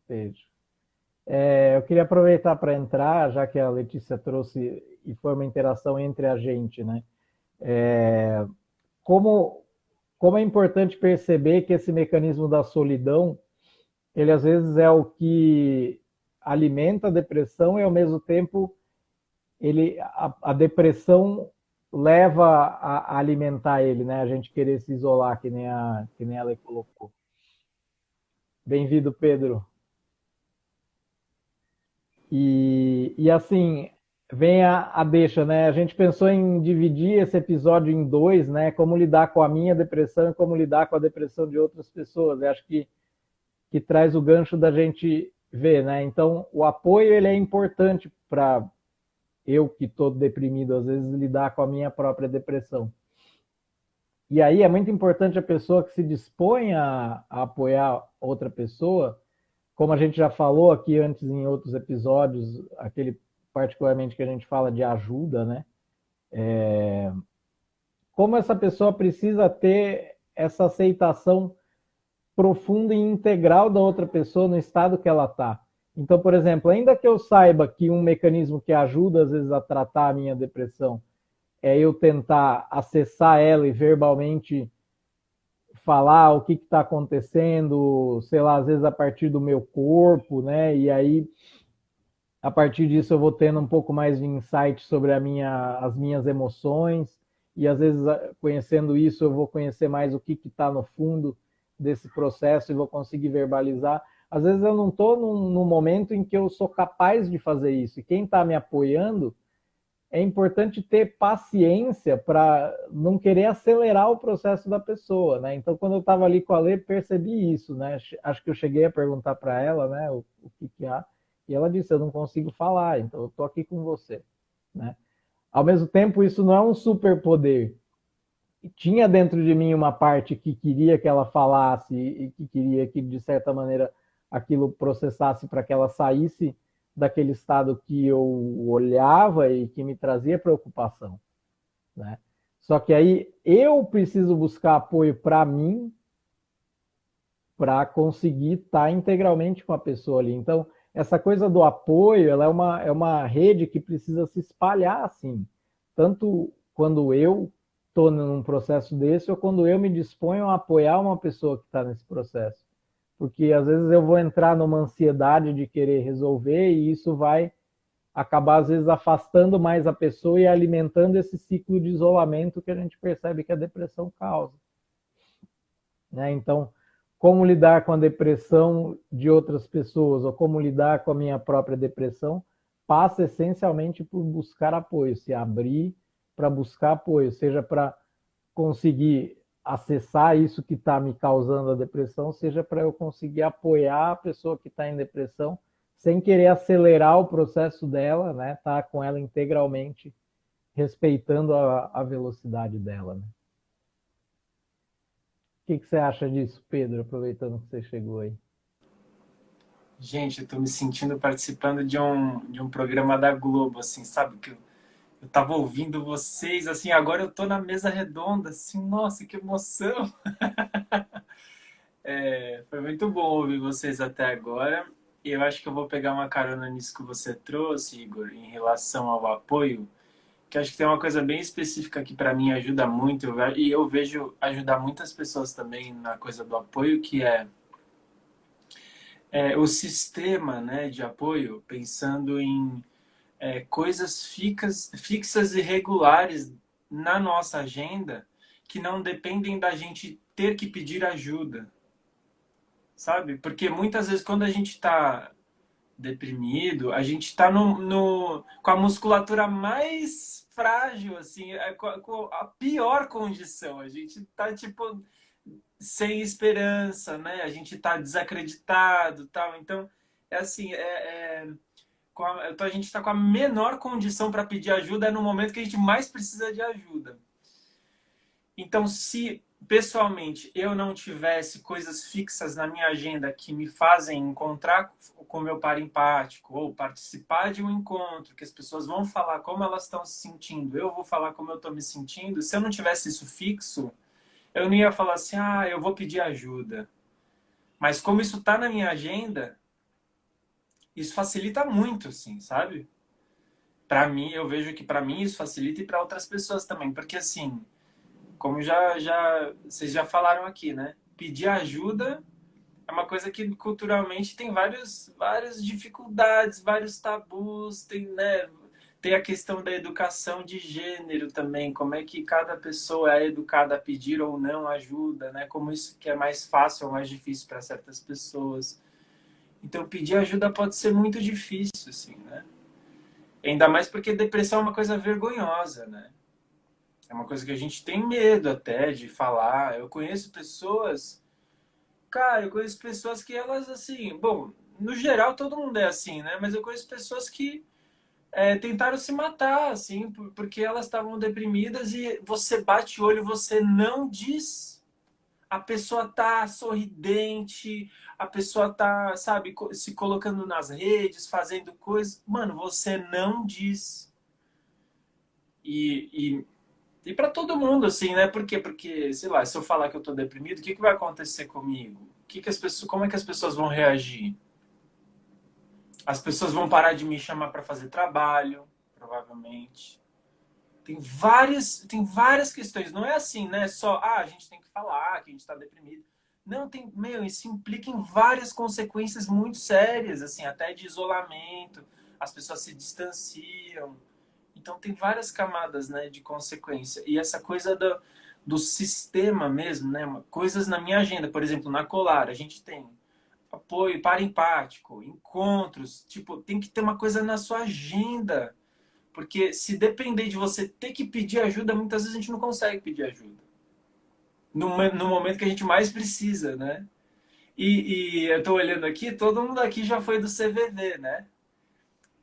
Beijo. Eu queria aproveitar para entrar, já que a Letícia trouxe e foi uma interação entre a gente, né? Como é importante perceber que esse mecanismo da solidão, ele às vezes é o que alimenta a depressão e ao mesmo tempo a depressão leva a alimentar ele, né? A gente querer se isolar, que nem a Lei colocou. Bem-vindo, Pedro. E assim, vem a deixa, né? A gente pensou em dividir esse episódio em dois, né? Como lidar com a minha depressão e como lidar com a depressão de outras pessoas. Eu acho que traz o gancho da gente ver, né? Então, o apoio ele é importante para eu que estou deprimido, às vezes, lidar com a minha própria depressão. E aí é muito importante a pessoa que se dispõe a apoiar outra pessoa, como a gente já falou aqui antes em outros episódios, aquele particularmente que a gente fala de ajuda, né? Como essa pessoa precisa ter essa aceitação profunda e integral da outra pessoa no estado que ela está. Então, por exemplo, ainda que eu saiba que um mecanismo que ajuda às vezes a tratar a minha depressão é eu tentar acessar ela e verbalmente falar o que está acontecendo, sei lá, às vezes a partir do meu corpo, né? E aí, a partir disso, eu vou tendo um pouco mais de insight sobre as minhas emoções, e às vezes, conhecendo isso, eu vou conhecer mais o que está no fundo desse processo e vou conseguir verbalizar. Às vezes eu não estou num momento em que eu sou capaz de fazer isso, e quem está me apoiando é importante ter paciência para não querer acelerar o processo da pessoa, né? Então, quando eu estava ali com a Lê, percebi isso, né? Acho que eu cheguei a perguntar para ela, né, o que há, e ela disse, eu não consigo falar, então eu tô aqui com você, né? Ao mesmo tempo, isso não é um superpoder. Tinha dentro de mim uma parte que queria que ela falasse e que queria que, de certa maneira, aquilo processasse para que ela saísse daquele estado que eu olhava e que me trazia preocupação, né? Só que aí eu preciso buscar apoio para mim para conseguir estar integralmente com a pessoa ali. Então, essa coisa do apoio, ela é uma rede que precisa se espalhar assim. Tanto quando eu estou num processo desse, ou quando eu me disponho a apoiar uma pessoa que está nesse processo. Porque às vezes eu vou entrar numa ansiedade de querer resolver e isso vai acabar, às vezes, afastando mais a pessoa e alimentando esse ciclo de isolamento que a gente percebe que a depressão causa, né? Então, como lidar com a depressão de outras pessoas ou como lidar com a minha própria depressão passa essencialmente por buscar apoio, se abrir para buscar apoio, seja para conseguir acessar isso que está me causando a depressão, seja para eu conseguir apoiar a pessoa que está em depressão sem querer acelerar o processo dela, né? Tá com ela integralmente, respeitando a velocidade dela, né? O que você acha disso, Pedro, aproveitando que você chegou aí? Gente, eu tô me sentindo participando de um programa da Globo, assim, sabe? Que eu tava ouvindo vocês, assim, agora eu tô na mesa redonda, assim, nossa, que emoção! Foi muito bom ouvir vocês até agora. E eu acho que eu vou pegar uma carona nisso que você trouxe, Igor, em relação ao apoio, que acho que tem uma coisa bem específica que para mim ajuda muito, e eu vejo ajudar muitas pessoas também na coisa do apoio, que é o sistema, né, de apoio, pensando em coisas fixas e regulares na nossa agenda que não dependem da gente ter que pedir ajuda, sabe? Porque muitas vezes quando a gente está deprimido, a gente está com a musculatura mais frágil, assim, com a pior condição. A gente está, tipo, sem esperança, né? A gente está desacreditado, tal. Então, é assim, então a gente está com a menor condição para pedir ajuda no momento que a gente mais precisa de ajuda. Então, se pessoalmente eu não tivesse coisas fixas na minha agenda que me fazem encontrar com o meu par empático ou participar de um encontro, que as pessoas vão falar como elas estão se sentindo, eu vou falar como eu estou me sentindo, se eu não tivesse isso fixo, eu não ia falar assim, eu vou pedir ajuda. Mas como isso está na minha agenda, isso facilita muito, assim, sabe? Para mim, eu vejo que para mim isso facilita e para outras pessoas também, porque assim, como vocês já falaram aqui, né? Pedir ajuda é uma coisa que culturalmente tem várias dificuldades, vários tabus, tem a questão da educação de gênero também, como é que cada pessoa é educada a pedir ou não ajuda, né? Como isso que é mais fácil ou mais difícil para certas pessoas. Então, pedir ajuda pode ser muito difícil, assim, né? Ainda mais porque depressão é uma coisa vergonhosa, né? É uma coisa que a gente tem medo até de falar. Cara, eu conheço pessoas que elas, assim, bom, no geral todo mundo é assim, né? Mas eu conheço pessoas que tentaram se matar, assim, porque elas estavam deprimidas e você bate o olho, você não diz. A pessoa tá sorridente, a pessoa tá, sabe, se colocando nas redes, fazendo coisas. Mano, você não diz. E para todo mundo, assim, né? Por quê? Porque, sei lá, se eu falar que eu tô deprimido, o que vai acontecer comigo? Como é que as pessoas vão reagir? As pessoas vão parar de me chamar para fazer trabalho, provavelmente. Tem várias questões. Não é assim, né? Só, a gente tem que falar que a gente está deprimido. Não, isso implica em várias consequências muito sérias, assim, até de isolamento. As pessoas se distanciam. Então tem várias camadas, né, de consequência. E essa coisa do sistema mesmo, né? Coisas na minha agenda, por exemplo, na Colar, a gente tem apoio para empático, encontros, tipo, tem que ter uma coisa na sua agenda. Porque se depender de você ter que pedir ajuda, muitas vezes a gente não consegue pedir ajuda. No momento que a gente mais precisa, né? E eu tô olhando aqui, todo mundo aqui já foi do CVV, né?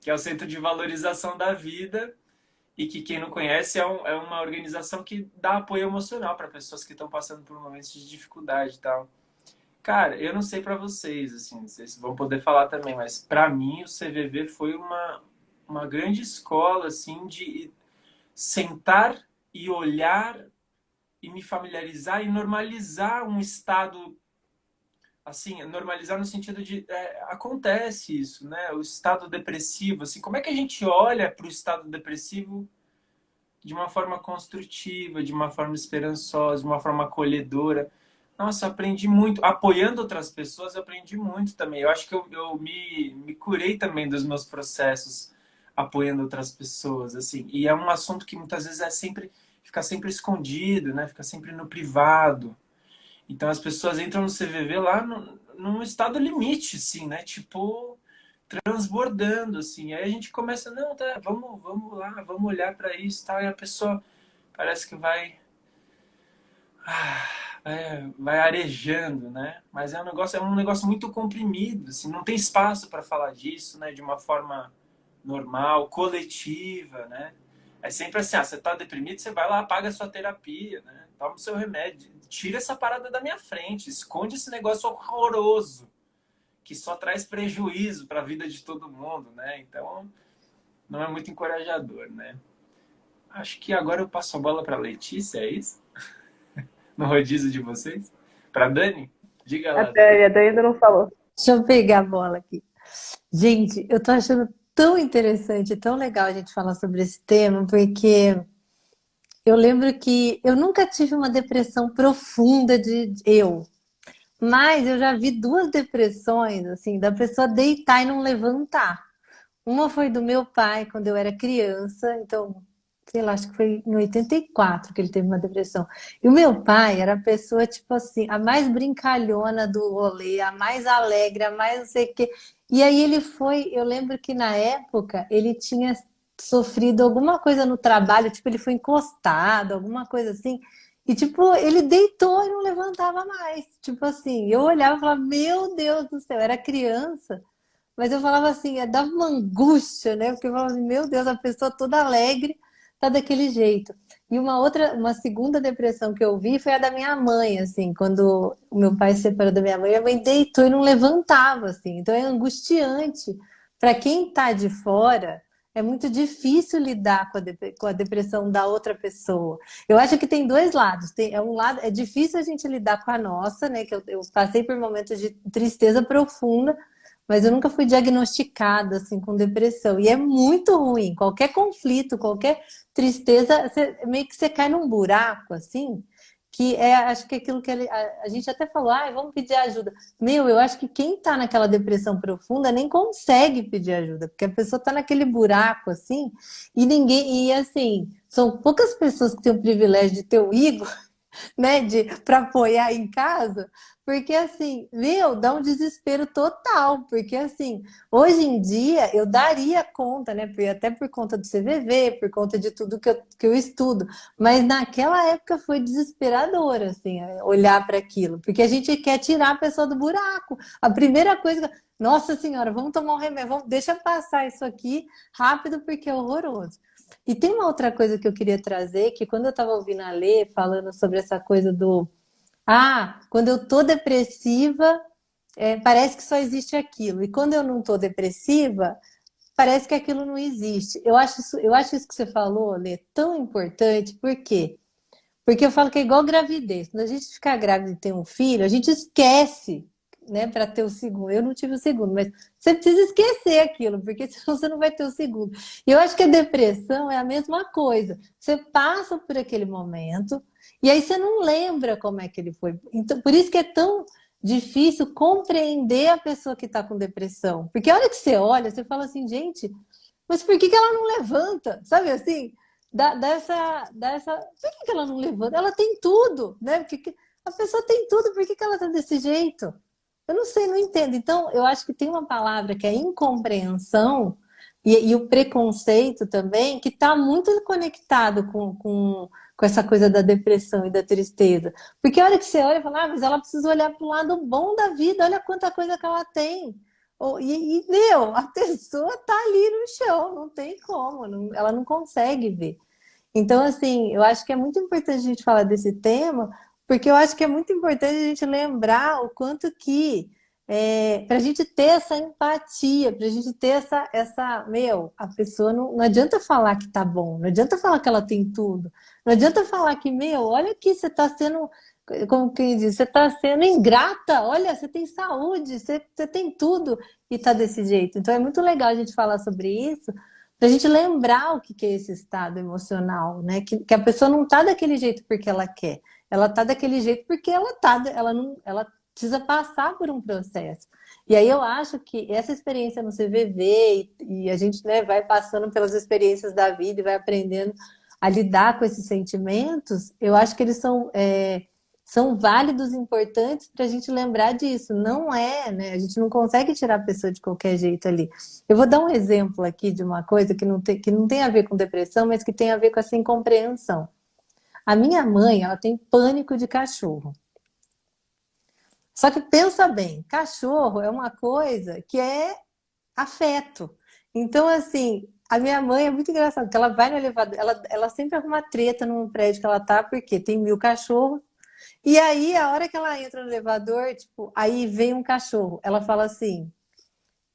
Que é o Centro de Valorização da Vida, e que quem não conhece é uma organização que dá apoio emocional para pessoas que estão passando por momentos de dificuldade e tal. Cara, eu não sei para vocês, assim, vocês vão poder falar também, mas para mim o CVV foi uma grande escola, assim, de sentar e olhar e me familiarizar e normalizar um estado, assim, normalizar no sentido de acontece isso, né? O estado depressivo, assim, como é que a gente olha para o estado depressivo de uma forma construtiva, de uma forma esperançosa, de uma forma acolhedora? Nossa, eu aprendi muito. Apoiando outras pessoas, eu aprendi muito também. Eu acho que eu me curei também dos meus processos apoiando outras pessoas, assim. E é um assunto que muitas vezes fica sempre escondido, né? Fica sempre no privado. Então as pessoas entram no CVV lá num estado limite, assim, né? Tipo, transbordando, assim. Aí a gente começa, não, tá, vamos lá, vamos olhar para isso, tal. E a pessoa parece que vai arejando, né? Mas é um negócio muito comprimido, assim, não tem espaço para falar disso, né? De uma forma normal, coletiva, né? É sempre assim, você tá deprimido, você vai lá, paga a sua terapia, né? Toma o seu remédio, tira essa parada da minha frente, esconde esse negócio horroroso que só traz prejuízo para a vida de todo mundo, né? Então, não é muito encorajador, né? Acho que agora eu passo a bola para Letícia, é isso? No rodízio de vocês? Para Dani? Diga lá, Dani. A Dani ainda não falou. Deixa eu pegar a bola aqui. Gente, eu tô achando tão interessante, tão legal a gente falar sobre esse tema, porque eu lembro que eu nunca tive uma depressão profunda mas eu já vi duas depressões, assim, da pessoa deitar e não levantar. Uma foi do meu pai quando eu era criança, então, sei lá, acho que foi em 84 que ele teve uma depressão. E o meu pai era a pessoa, tipo assim, a mais brincalhona do rolê, a mais alegre, a mais não sei o quê. E aí eu lembro que na época ele tinha sofrido alguma coisa no trabalho, tipo, ele foi encostado, alguma coisa assim. E, tipo, ele deitou e não levantava mais. Tipo assim, eu olhava e falava, meu Deus do céu, era criança. Mas eu falava assim, dava uma angústia, né? Porque eu falava assim, meu Deus, a pessoa toda alegre tá daquele jeito. E uma segunda depressão que eu vi foi a da minha mãe, assim, quando o meu pai se separou da minha mãe deitou e não levantava, assim. Então é angustiante. Para quem tá de fora, é muito difícil lidar com a depressão da outra pessoa. Eu acho que tem dois lados. É difícil a gente lidar com a nossa, né? Que eu passei por momentos de tristeza profunda, mas eu nunca fui diagnosticada assim com depressão. E é muito ruim. Qualquer conflito, qualquer tristeza, meio que você cai num buraco assim, que acho que é aquilo que a gente até falou, vamos pedir ajuda. Meu, eu acho que quem tá naquela depressão profunda nem consegue pedir ajuda, porque a pessoa tá naquele buraco assim, e assim, são poucas pessoas que têm o privilégio de ter o Igor, né, para apoiar em casa, porque assim, dá um desespero total, porque assim, hoje em dia eu daria conta, né, até por conta do CVV, por conta de tudo que eu estudo, mas naquela época foi desesperador, assim, olhar para aquilo, porque a gente quer tirar a pessoa do buraco. A primeira coisa, nossa senhora, vamos tomar um remédio, deixa passar isso aqui rápido porque é horroroso. E tem uma outra coisa que eu queria trazer, que quando eu estava ouvindo a Lê falando sobre essa coisa quando eu tô depressiva, parece que só existe aquilo. E quando eu não tô depressiva, parece que aquilo não existe. Eu acho isso que você falou, Lê, tão importante. Por quê? Porque eu falo que é igual gravidez. Quando a gente fica grávida e tem um filho, a gente esquece, né, para ter o segundo. Eu não tive o segundo, mas você precisa esquecer aquilo, porque senão você não vai ter o segundo. E eu acho que a depressão é a mesma coisa. Você passa por aquele momento e aí você não lembra como é que ele foi. Então, por isso que é tão difícil compreender a pessoa que está com depressão. Porque a hora que você olha, você fala assim, gente, mas por que ela não levanta? Sabe assim? Por que ela não levanta? Ela tem tudo, né? Porque a pessoa tem tudo, por que ela está desse jeito? Eu não sei, não entendo. Então, eu acho que tem uma palavra que é incompreensão, E o preconceito também, que está muito conectado com essa coisa da depressão e da tristeza. Porque a hora que você olha e fala, mas ela precisa olhar para o lado bom da vida, olha quanta coisa que ela tem. Meu, a pessoa está ali no chão, não tem como, ela não consegue ver. Então, assim, eu acho que é muito importante a gente falar desse tema, porque eu acho que é muito importante a gente lembrar o quanto que para a gente ter essa empatia, para a gente ter a pessoa não adianta falar que tá bom, não adianta falar que ela tem tudo, não adianta falar que, olha aqui, você está sendo, como quem diz, você está sendo ingrata, olha, você tem saúde, você tem tudo e tá desse jeito. Então é muito legal a gente falar sobre isso, para a gente lembrar o que é esse estado emocional, né? Que a pessoa não tá daquele jeito porque ela quer, ela tá daquele jeito porque ela precisa passar por um processo. E aí eu acho que essa experiência no CVV e a gente, né, vai passando pelas experiências da vida e vai aprendendo a lidar com esses sentimentos, eu acho que eles são válidos e importantes para a gente lembrar disso. Não né? A gente não consegue tirar a pessoa de qualquer jeito ali. Eu vou dar um exemplo aqui de uma coisa que não tem a ver com depressão, mas que tem a ver com essa incompreensão. A minha mãe, ela tem pânico de cachorro. Só que pensa bem, cachorro é uma coisa que é afeto. Então, assim, a minha mãe é muito engraçada, porque ela vai no elevador, ela sempre arruma treta no prédio que ela tá, porque tem 1000 cachorros. E aí, a hora que ela entra no elevador, tipo, aí vem um cachorro. Ela fala assim,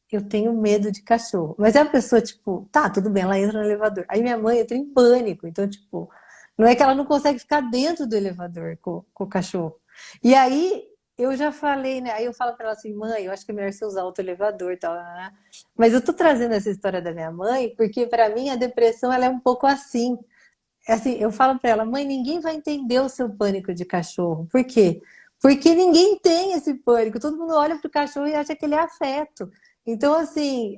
eu tenho medo de cachorro. Mas é a pessoa, tipo, tá, tudo bem, ela entra no elevador. Aí minha mãe entra em pânico. Então, tipo, não é que ela não consegue ficar dentro do elevador com o cachorro. E aí, eu já falei, né? Aí eu falo pra ela assim, mãe, eu acho que é melhor você usar outro elevador e tal. Né? Mas eu tô trazendo essa história da minha mãe, porque pra mim a depressão, ela é um pouco assim. Assim, eu falo pra ela, mãe, ninguém vai entender o seu pânico de cachorro. Por quê? Porque ninguém tem esse pânico. Todo mundo olha pro cachorro e acha que ele é afeto. Então, assim,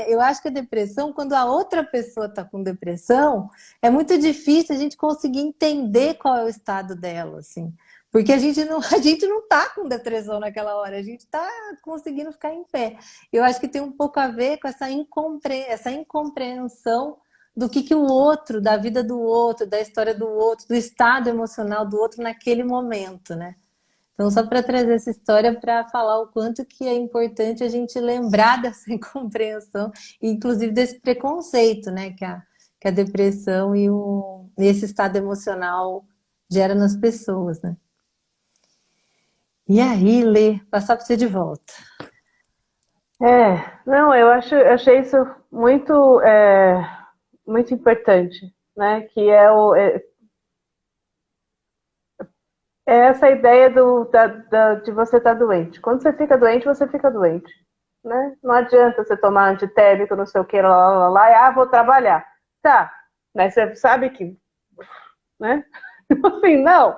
eu acho que a depressão, quando a outra pessoa está com depressão, é muito difícil a gente conseguir entender qual é o estado dela, assim. Porque a gente não tá com depressão naquela hora, a gente está conseguindo ficar em pé. Eu acho que tem um pouco a ver com essa incompreensão do que o outro, da vida do outro, da história do outro, do estado emocional do outro naquele momento, né? Então, só para trazer essa história para falar o quanto que é importante a gente lembrar dessa incompreensão, inclusive desse preconceito, né, que a depressão e esse estado emocional gera nas pessoas, né? E aí, Lê, passar para você de volta. Não, eu achei isso muito, muito importante, né? Que é essa ideia de você estar doente. Quando você fica doente, né? Não adianta você tomar antitérmico, não sei o que, lá, vou trabalhar. Tá, mas você sabe que, né? Assim, não.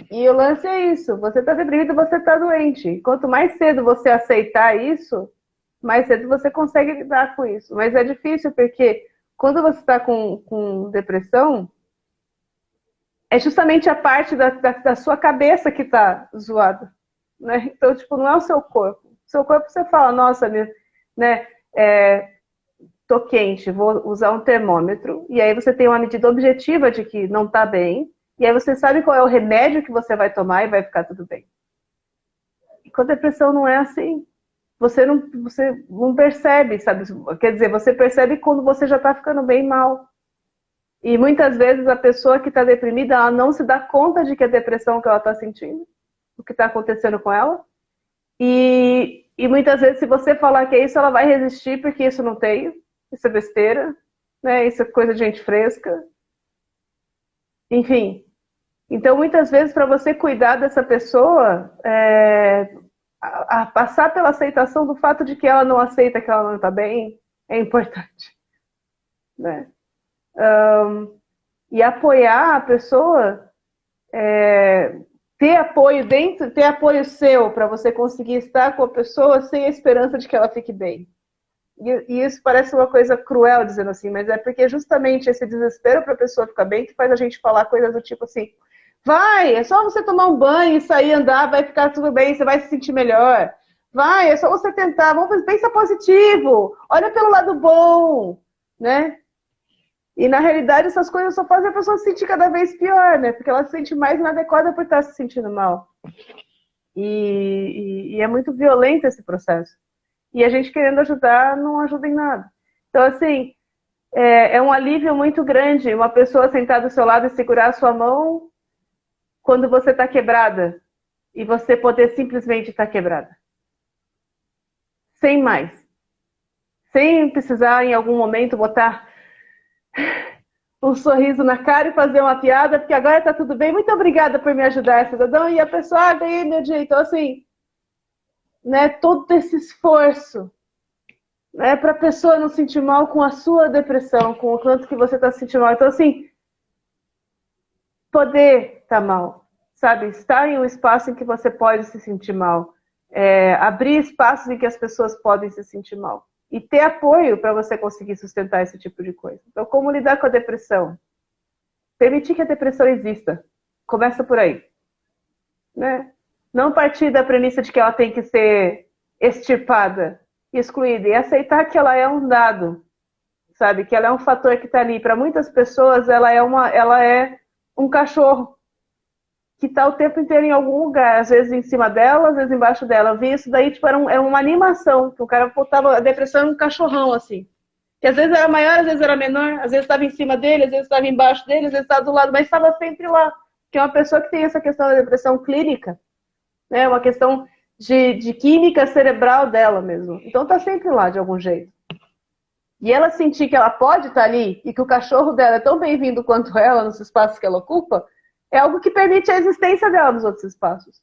E o lance é isso, você está deprimido, você está doente. Quanto mais cedo você aceitar isso, mais cedo você consegue lidar com isso. Mas é difícil porque quando você está com depressão, é justamente a parte da sua cabeça que está zoada. Né? Então, tipo, não é o seu corpo. O seu corpo você fala, nossa, né, tô quente, vou usar um termômetro. E aí você tem uma medida objetiva de que não está bem. E aí você sabe qual é o remédio que você vai tomar e vai ficar tudo bem. E com a depressão não é assim. Você não percebe, sabe? Quer dizer, você percebe quando você já está ficando bem mal. E muitas vezes a pessoa que está deprimida, ela não se dá conta de que é depressão que ela está sentindo, o que está acontecendo com ela. E muitas vezes, se você falar que é isso, ela vai resistir, porque isso não tem, isso é besteira, né? Isso é coisa de gente fresca. Enfim. Então, muitas vezes, para você cuidar dessa pessoa, a passar pela aceitação do fato de que ela não aceita que ela não está bem, é importante. Né? E apoiar a pessoa, ter apoio seu para você conseguir estar com a pessoa sem a esperança de que ela fique bem. E isso parece uma coisa cruel dizendo assim, mas é porque justamente esse desespero para a pessoa ficar bem que faz a gente falar coisas do tipo assim, vai, é só você tomar um banho e sair andar, vai ficar tudo bem, você vai se sentir melhor. Vai, é só você tentar. Pensa positivo. Olha pelo lado bom, né? E, na realidade, essas coisas só fazem a pessoa se sentir cada vez pior, né? Porque ela se sente mais inadequada por estar se sentindo mal. E é muito violento esse processo. E a gente querendo ajudar, não ajuda em nada. Então, assim, é um alívio muito grande uma pessoa sentar do seu lado e segurar a sua mão quando você está quebrada. E você poder simplesmente estar quebrada. Sem mais. Sem precisar, em algum momento, botar um sorriso na cara e fazer uma piada, porque agora está tudo bem. Muito obrigada por me ajudar, cidadão. E a pessoa, ganhei meu dia. Então, assim, né, todo esse esforço, né, para a pessoa não sentir mal com a sua depressão, com o quanto que você está se sentindo mal. Então, assim, poder estar mal, sabe? Estar em um espaço em que você pode se sentir mal. Abrir espaços em que as pessoas podem se sentir mal. E ter apoio para você conseguir sustentar esse tipo de coisa. Então, como lidar com a depressão? Permitir que a depressão exista. Começa por aí. Né? Não partir da premissa de que ela tem que ser extirpada, excluída. E aceitar que ela é um dado. Sabe? Que ela é um fator que está ali. Para muitas pessoas, ela é um cachorro que está o tempo inteiro em algum lugar, às vezes em cima dela, às vezes embaixo dela. Eu vi isso daí, tipo, era uma animação, que o cara botava a depressão em um cachorrão, assim. Que às vezes era maior, às vezes era menor, às vezes estava em cima dele, às vezes estava embaixo dele, às vezes estava do lado, mas estava sempre lá. Que é uma pessoa que tem essa questão da depressão clínica, né? Uma questão de química cerebral dela mesmo. Então está sempre lá, de algum jeito. E ela sentir que ela pode estar ali, e que o cachorro dela é tão bem-vindo quanto ela nos espaços que ela ocupa, é algo que permite a existência dela nos outros espaços.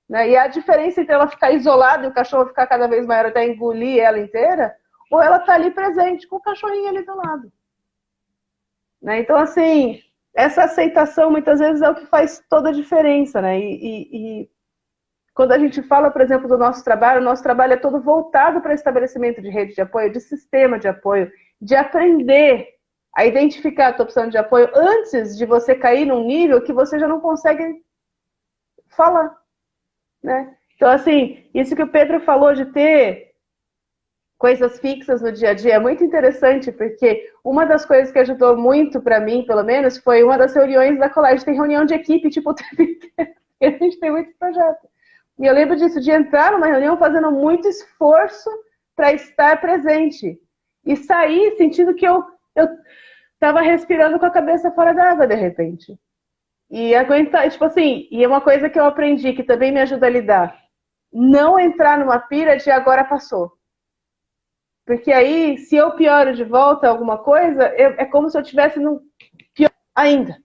Né? E a diferença entre ela ficar isolada e o cachorro ficar cada vez maior até engolir ela inteira, ou ela tá ali presente com o cachorrinho ali do lado. Né? Então, assim, essa aceitação muitas vezes é o que faz toda a diferença. Né? E quando a gente fala, por exemplo, do nosso trabalho, o nosso trabalho é todo voltado para o estabelecimento de rede de apoio, de sistema de apoio, de aprender a identificar a tua opção de apoio antes de você cair num nível que você já não consegue falar, né? Então, assim, isso que o Pedro falou de ter coisas fixas no dia a dia é muito interessante, porque uma das coisas que ajudou muito para mim, pelo menos, foi uma das reuniões da colégio. Tem reunião de equipe, tipo, o tempo inteiro. A gente tem muito projeto. E eu lembro disso, de entrar numa reunião fazendo muito esforço para estar presente. E sair sentindo que eu tava respirando com a cabeça fora d'água, de repente. E aguentar, tipo assim, e é uma coisa que eu aprendi, que também me ajuda a lidar. Não entrar numa pira de agora passou. Porque aí, se eu pioro de volta alguma coisa, é como se eu tivesse num pior ainda.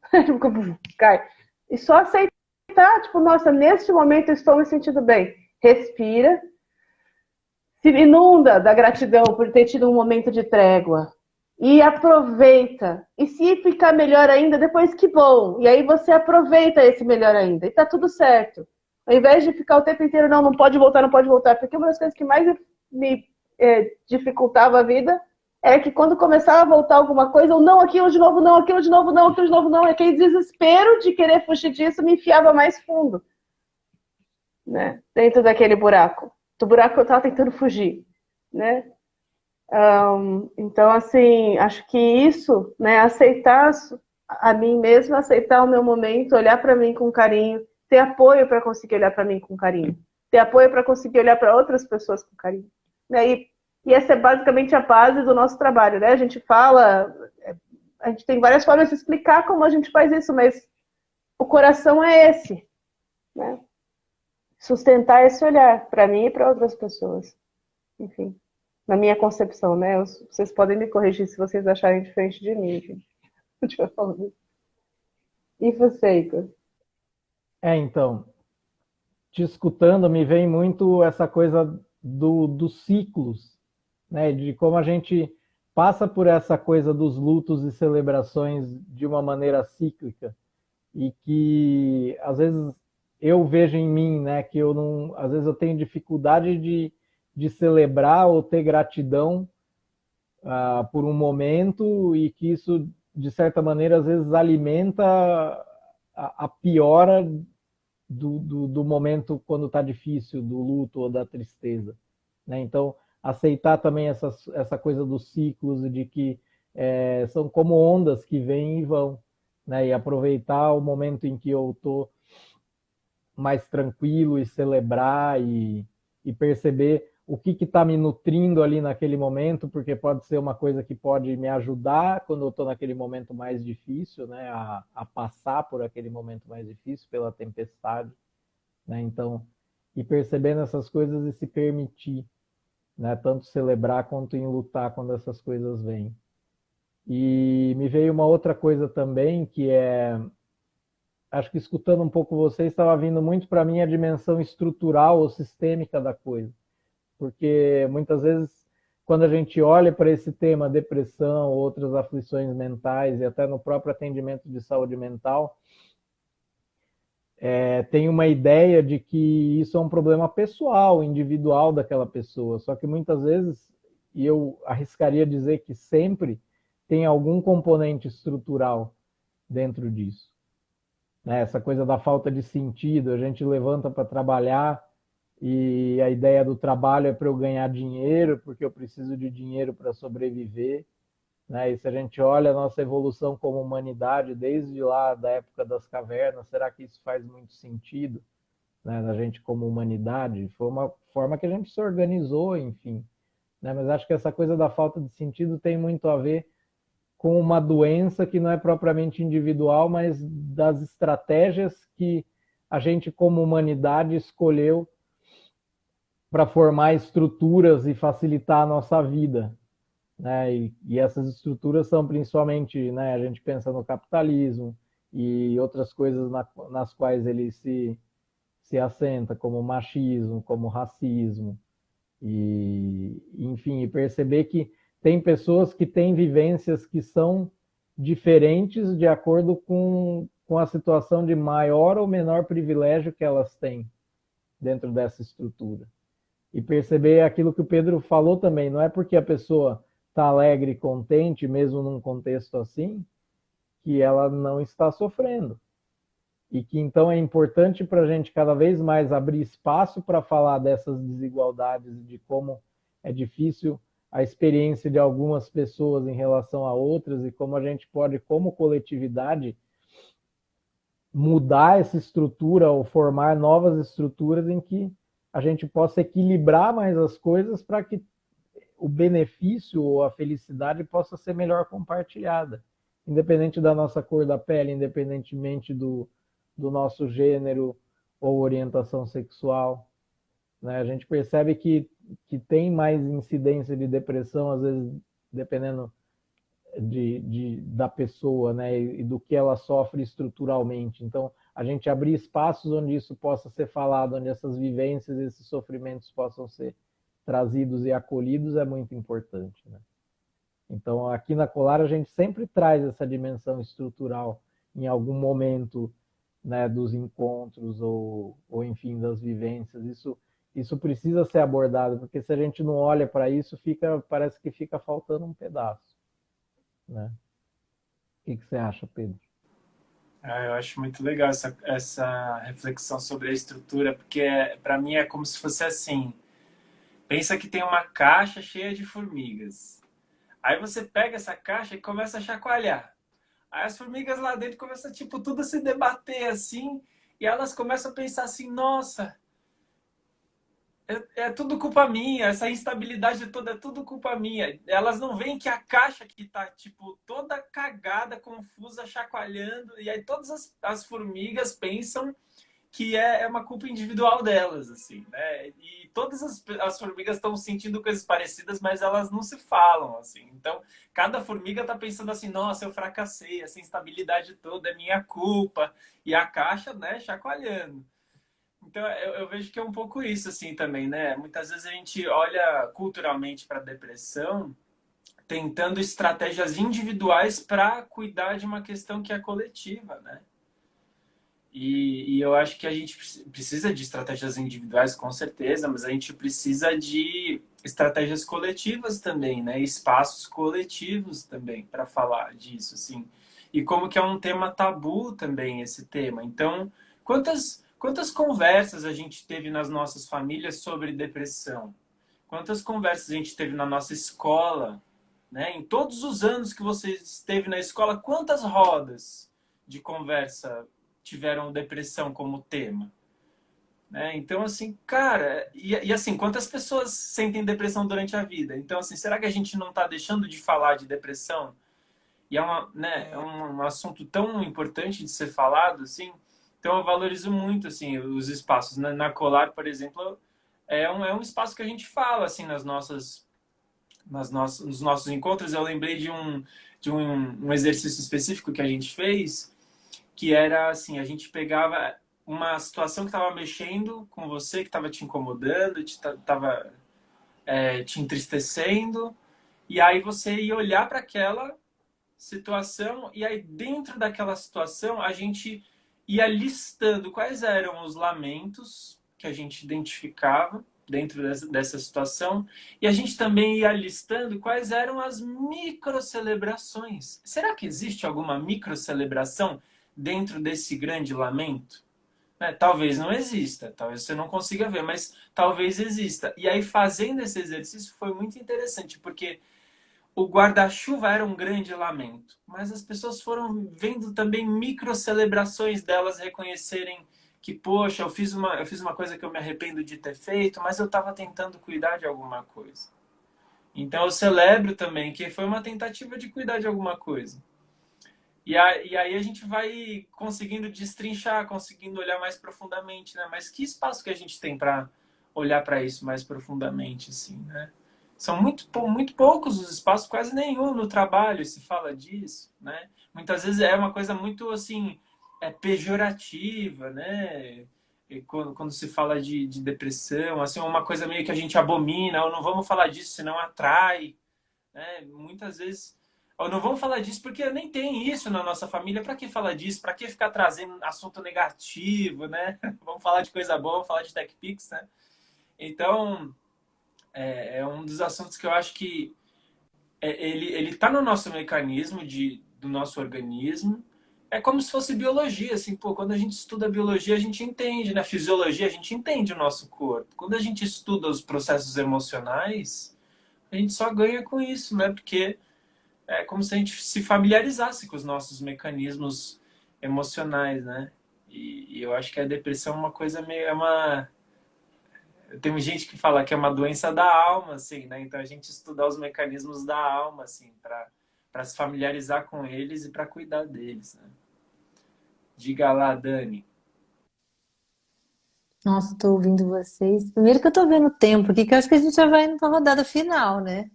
Cai. E só aceitar, tipo, nossa, neste momento eu estou me sentindo bem. Respira. Se inunda da gratidão por ter tido um momento de trégua. E aproveita. E se ficar melhor ainda, depois que bom. E aí você aproveita esse melhor ainda. E tá tudo certo. Ao invés de ficar o tempo inteiro, não pode voltar, não pode voltar. Porque uma das coisas que mais me dificultava a vida é que quando começava a voltar alguma coisa, ou não, aquilo de novo, não, aquilo de novo, não, aquilo de novo, não. Aquele desespero de querer fugir disso me enfiava mais fundo. Né? Dentro daquele buraco. Do buraco que eu tava tentando fugir. Né? Então, assim, acho que isso, né, aceitar a mim mesma, aceitar o meu momento, olhar para mim com carinho, ter apoio para conseguir olhar para mim com carinho, ter apoio para conseguir olhar para outras pessoas com carinho. Né? E essa é basicamente a base do nosso trabalho. Né? A gente fala, a gente tem várias formas de explicar como a gente faz isso, mas o coração é esse. Né? Sustentar esse olhar para mim e para outras pessoas. Enfim. Na minha concepção, né? Vocês podem me corrigir se vocês acharem diferente de mim, gente. E você, Igor? Então, te escutando, me vem muito essa coisa dos ciclos, né? De como a gente passa por essa coisa dos lutos e celebrações de uma maneira cíclica. E que, às vezes, eu vejo em mim, né? Que eu não... Às vezes eu tenho dificuldade de celebrar ou ter gratidão por um momento e que isso, de certa maneira, às vezes alimenta a piora do momento quando está difícil, do luto ou da tristeza, né? Então, aceitar também essa coisa dos ciclos e de que são como ondas que vêm e vão, né? E aproveitar o momento em que eu estou mais tranquilo e celebrar e perceber o que está me nutrindo ali naquele momento, porque pode ser uma coisa que pode me ajudar quando eu estou naquele momento mais difícil, né, a passar por aquele momento mais difícil, pela tempestade, né, então, e percebendo essas coisas e se permitir, né, tanto celebrar quanto em lutar quando essas coisas vêm. E me veio uma outra coisa também, que é, acho que escutando um pouco você, estava vindo muito para mim a dimensão estrutural ou sistêmica da coisa. Porque muitas vezes, quando a gente olha para esse tema, depressão, outras aflições mentais, e até no próprio atendimento de saúde mental, tem uma ideia de que isso é um problema pessoal, individual daquela pessoa. Só que muitas vezes, e eu arriscaria dizer que sempre, tem algum componente estrutural dentro disso. Né? Essa coisa da falta de sentido, a gente levanta para trabalhar e a ideia do trabalho é para eu ganhar dinheiro, porque eu preciso de dinheiro para sobreviver. Né? E se a gente olha a nossa evolução como humanidade, desde lá da época das cavernas, será que isso faz muito sentido, né, na gente como humanidade? Foi uma forma que a gente se organizou, enfim. Né? Mas acho que essa coisa da falta de sentido tem muito a ver com uma doença que não é propriamente individual, mas das estratégias que a gente como humanidade escolheu para formar estruturas e facilitar a nossa vida, né? E essas estruturas são principalmente, né, a gente pensa no capitalismo e outras coisas nas quais ele se assenta, como machismo, como racismo, e enfim, e perceber que tem pessoas que têm vivências que são diferentes de acordo com a situação de maior ou menor privilégio que elas têm dentro dessa estrutura. E perceber aquilo que o Pedro falou também, não é porque a pessoa está alegre e contente, mesmo num contexto assim, que ela não está sofrendo. E que então é importante para a gente cada vez mais abrir espaço para falar dessas desigualdades, de como é difícil a experiência de algumas pessoas em relação a outras e como a gente pode, como coletividade, mudar essa estrutura ou formar novas estruturas em que a gente possa equilibrar mais as coisas para que o benefício ou a felicidade possa ser melhor compartilhada, independente da nossa cor da pele, independentemente do nosso gênero ou orientação sexual. Né? A gente percebe que tem mais incidência de depressão, às vezes, dependendo da pessoa, né? E do que ela sofre estruturalmente. Então, a gente abrir espaços onde isso possa ser falado, onde essas vivências, esses sofrimentos possam ser trazidos e acolhidos é muito importante. Né? Então, aqui na Colar, a gente sempre traz essa dimensão estrutural em algum momento, né, dos encontros ou enfim, das vivências. Isso precisa ser abordado, porque se a gente não olha para isso, parece que fica faltando um pedaço. Né? O que você acha, Pedro? Eu acho muito legal essa reflexão sobre a estrutura, porque para mim é como se fosse assim. Pensa que tem uma caixa cheia de formigas. Aí você pega essa caixa e começa a chacoalhar. Aí as formigas lá dentro começam, tipo, tudo a se debater assim, e elas começam a pensar assim, nossa, é tudo culpa minha, essa instabilidade toda é tudo culpa minha. Elas não veem que a caixa que tá, tipo, toda cagada, confusa, chacoalhando, e aí todas as formigas pensam que é uma culpa individual delas, assim, né? E todas as formigas estão sentindo coisas parecidas, mas elas não se falam, assim. Então, cada formiga tá pensando assim, nossa, eu fracassei, essa instabilidade toda é minha culpa. E a caixa, né, chacoalhando. Então, eu vejo que é um pouco isso, assim, também, né? Muitas vezes a gente olha culturalmente para a depressão tentando estratégias individuais para cuidar de uma questão que é coletiva, né? E eu acho que a gente precisa de estratégias individuais, com certeza, mas a gente precisa de estratégias coletivas também, né? Espaços coletivos também para falar disso, assim. E como que é um tema tabu também esse tema. Então, Quantas conversas a gente teve nas nossas famílias sobre depressão? Quantas conversas a gente teve na nossa escola, né? Em todos os anos que você esteve na escola, quantas rodas de conversa tiveram depressão como tema? Né? Então, assim, cara, e assim, quantas pessoas sentem depressão durante a vida? Então, assim, será que a gente não está deixando de falar de depressão? E né, é um assunto tão importante de ser falado, assim. Então, eu valorizo muito, assim, os espaços. Na Colar, por exemplo, é um espaço que a gente fala, assim, nos nossos encontros. Eu lembrei de um exercício específico que a gente fez, que era, assim, a gente pegava uma situação que estava mexendo com você, que estava te incomodando, estava te entristecendo, e aí você ia olhar para aquela situação, e aí dentro daquela situação a gente ia listando quais eram os lamentos que a gente identificava dentro dessa situação, e a gente também ia listando quais eram as microcelebrações. Será que existe alguma microcelebração dentro desse grande lamento? Talvez não exista, talvez você não consiga ver, mas talvez exista. E aí, fazendo esse exercício, foi muito interessante, porque o guarda-chuva era um grande lamento, mas as pessoas foram vendo também microcelebrações delas reconhecerem que, poxa, eu fiz uma coisa que eu me arrependo de ter feito, mas eu estava tentando cuidar de alguma coisa. Então, eu celebro também que foi uma tentativa de cuidar de alguma coisa. E aí a gente vai conseguindo destrinchar, conseguindo olhar mais profundamente, né? Mas que espaço que a gente tem para olhar para isso mais profundamente, assim, né? São muito poucos os espaços, quase nenhum no trabalho se fala disso, né? Muitas vezes é uma coisa muito, assim, pejorativa, né? E quando se fala de depressão, assim, uma coisa meio que a gente abomina, ou não vamos falar disso, senão atrai, né? Muitas vezes... Ou não vamos falar disso porque nem tem isso na nossa família. Para que falar disso? Para que ficar trazendo assunto negativo, né? Vamos falar de coisa boa, vamos falar de TechPix, né? Então, é um dos assuntos que eu acho que ele está no nosso mecanismo do nosso organismo. É como se fosse biologia, assim, pô, quando a gente estuda biologia, a gente entende, né? Fisiologia, a gente entende o nosso corpo. Quando a gente estuda os processos emocionais, a gente só ganha com isso, né? Porque é como se a gente se familiarizasse com os nossos mecanismos emocionais, né? E eu acho que a depressão é uma coisa meio... Tem gente que fala que é uma doença da alma, assim, né? Então a gente estudar os mecanismos da alma, assim, para se familiarizar com eles e para cuidar deles, né? Diga lá, Dani. Nossa, estou ouvindo vocês. Primeiro que eu estou vendo o tempo aqui, que eu acho que a gente já vai indo para a rodada final, né?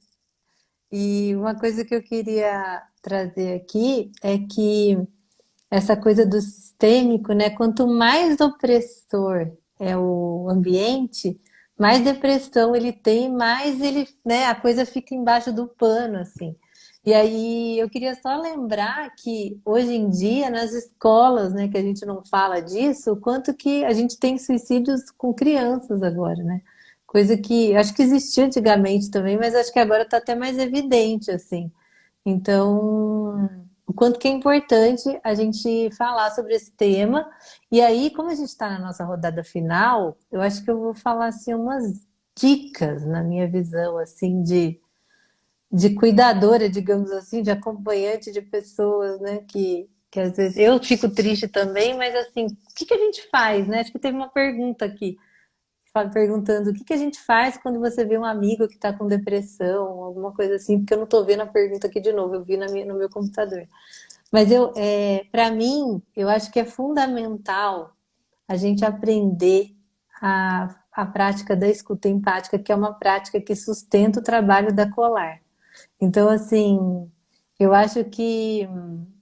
E uma coisa que eu queria trazer aqui é que essa coisa do sistêmico, né? Quanto mais opressor é o ambiente, mais depressão ele tem, mais ele, né? A coisa fica embaixo do pano, assim. E aí eu queria só lembrar que hoje em dia nas escolas, né, que a gente não fala disso, o quanto que a gente tem suicídios com crianças agora, né? Coisa que acho que existia antigamente também, mas acho que agora está até mais evidente, assim. Então, o quanto que é importante a gente falar sobre esse tema. E aí, como a gente está na nossa rodada final, eu acho que eu vou falar assim umas dicas na minha visão, assim, de cuidadora, digamos assim, de acompanhante de pessoas, né? Que às vezes eu fico triste também, mas assim, o que que a gente faz, né? Acho que teve uma pergunta aqui perguntando o que que a gente faz quando você vê um amigo que está com depressão, alguma coisa assim, porque eu não estou vendo a pergunta aqui de novo, eu vi no meu computador. Mas para mim, eu acho que é fundamental a gente aprender a prática da escuta empática, que é uma prática que sustenta o trabalho da Colar. Então, assim, eu acho que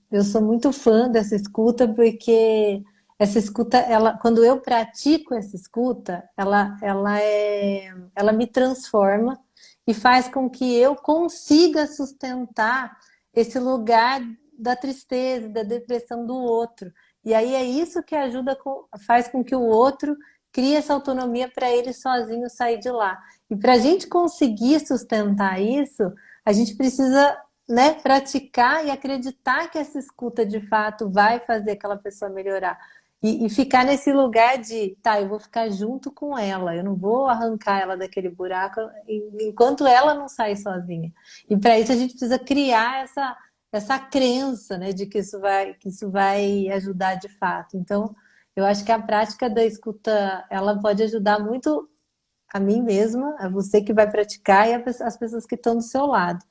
eu sou muito fã dessa escuta, porque essa escuta, quando eu pratico essa escuta, ela me transforma e faz com que eu consiga sustentar esse lugar da tristeza, da depressão do outro. E aí é isso que faz com que o outro crie essa autonomia para ele sozinho sair de lá. E para a gente conseguir sustentar isso, a gente precisa, né, praticar e acreditar que essa escuta de fato vai fazer aquela pessoa melhorar. E ficar nesse lugar de, tá, eu vou ficar junto com ela, eu não vou arrancar ela daquele buraco enquanto ela não sai sozinha. E para isso a gente precisa criar essa crença, né, de que isso vai ajudar de fato. Então, eu acho que a prática da escuta, ela pode ajudar muito a mim mesma, a você que vai praticar e as pessoas que estão do seu lado.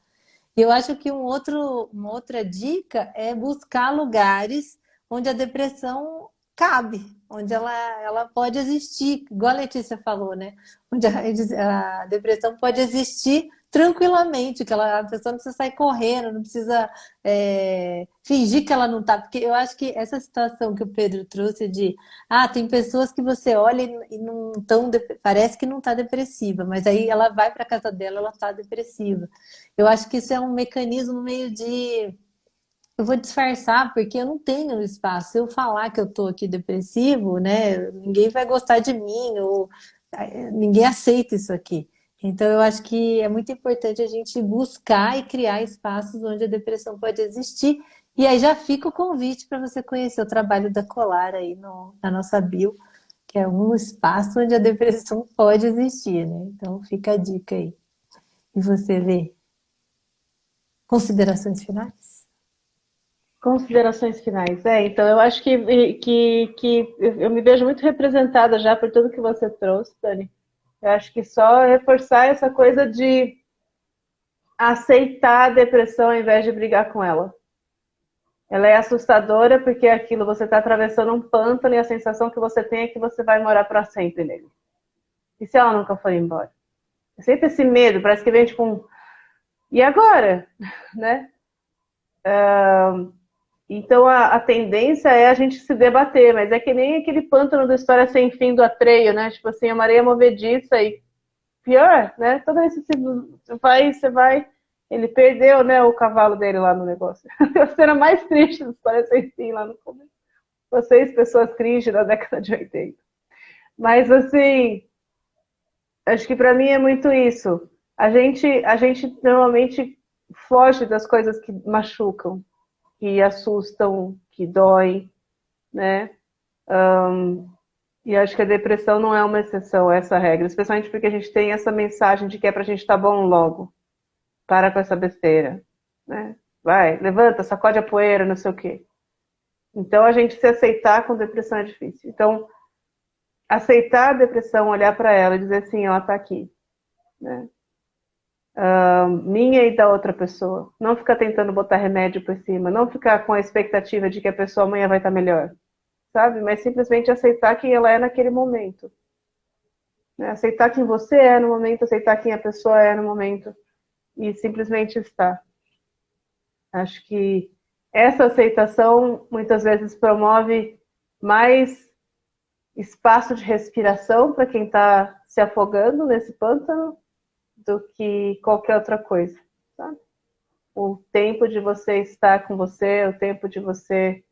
E eu acho que uma outra dica é buscar lugares onde a depressão cabe, onde ela pode existir, igual a Letícia falou, né? Onde a depressão pode existir tranquilamente, que a pessoa não precisa sair correndo, não precisa fingir que ela não está. Porque eu acho que essa situação que o Pedro trouxe de tem pessoas que você olha e não tão, parece que não está depressiva, mas aí ela vai para a casa dela, ela está depressiva. Eu acho que isso é um mecanismo meio de eu vou disfarçar porque eu não tenho espaço. Se eu falar que eu tô aqui depressivo, né, ninguém vai gostar de mim, ou ninguém aceita isso aqui. Então, eu acho que é muito importante a gente buscar e criar espaços onde a depressão pode existir. E aí já fica o convite para você conhecer o trabalho da Colar aí na nossa bio, que é um espaço onde a depressão pode existir, né? Então, fica a dica aí. E você vê considerações finais? Considerações finais. Então, eu acho que eu me vejo muito representada já por tudo que você trouxe, Dani. Eu acho que só reforçar essa coisa de aceitar a depressão ao invés de brigar com ela. Ela é assustadora porque é aquilo, você está atravessando um pântano e a sensação que você tem é que você vai morar para sempre nele. E se ela nunca for embora? É sempre esse medo, parece que vem tipo um... E agora? Né? Então a tendência é a gente se debater, mas é que nem aquele pântano da História Sem Fim do Atreio, né? Tipo assim, a Maria movediça e pior, né? Toda vez que você vai, ele perdeu, né, o cavalo dele lá no negócio. A cena mais triste da História Sem Fim lá no começo. Vocês, pessoas cringe da década de 80. Mas assim, acho que pra mim é muito isso. A gente normalmente foge das coisas que machucam, que assustam, que doem, né? E acho que a depressão não é uma exceção a essa regra, especialmente porque a gente tem essa mensagem de que é pra gente estar bom logo. Para com essa besteira, né? Vai, levanta, sacode a poeira, não sei o quê. Então, a gente se aceitar com depressão é difícil. Então, aceitar a depressão, olhar para ela e dizer assim, ela tá aqui, né? Minha e da outra pessoa. Não ficar tentando botar remédio por cima, não ficar com a expectativa de que a pessoa amanhã vai estar melhor, sabe? Mas simplesmente aceitar quem ela é naquele momento. Né? Aceitar quem você é no momento, aceitar quem a pessoa é no momento e simplesmente estar. Acho que essa aceitação muitas vezes promove mais espaço de respiração para quem está se afogando nesse pântano do que qualquer outra coisa, sabe? O tempo de você estar com você, o tempo de você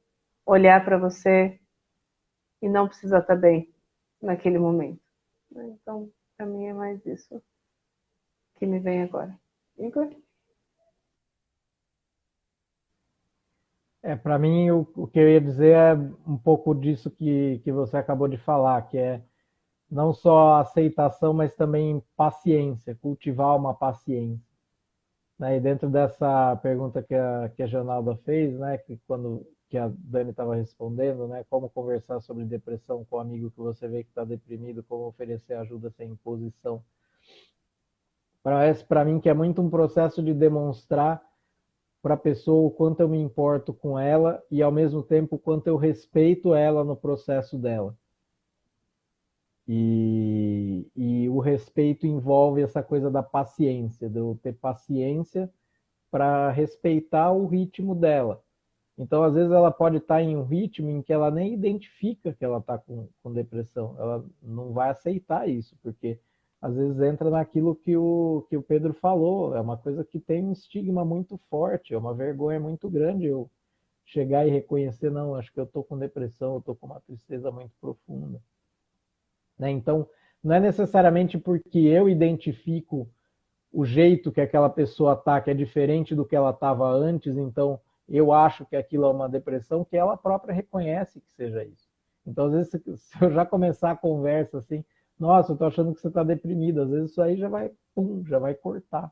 olhar para você e não precisar estar bem naquele momento. Então, para mim é mais isso que me vem agora. Igor? Para mim, o que eu ia dizer é um pouco disso que você acabou de falar, que é não só aceitação, mas também paciência, cultivar uma paciência. Né? E dentro dessa pergunta que a Janalda fez, né, que a Dani estava respondendo, né, como conversar sobre depressão com um amigo que você vê que está deprimido, como oferecer ajuda sem imposição. Parece para mim que é muito um processo de demonstrar para a pessoa o quanto eu me importo com ela e, ao mesmo tempo, o quanto eu respeito ela no processo dela. E o respeito envolve essa coisa da paciência, de eu ter paciência para respeitar o ritmo dela. Então, às vezes, ela pode estar em um ritmo em que ela nem identifica que ela está com depressão. Ela não vai aceitar isso, porque às vezes entra naquilo que o Pedro falou. É uma coisa que tem um estigma muito forte, é uma vergonha muito grande eu chegar e reconhecer, não, acho que eu estou com depressão, eu estou com uma tristeza muito profunda. Né? Então, não é necessariamente porque eu identifico o jeito que aquela pessoa está, que é diferente do que ela estava antes, então eu acho que aquilo é uma depressão, que ela própria reconhece que seja isso. Então, às vezes, se eu já começar a conversa assim, nossa, eu tô achando que você está deprimido, às vezes isso aí já vai, pum, já vai cortar,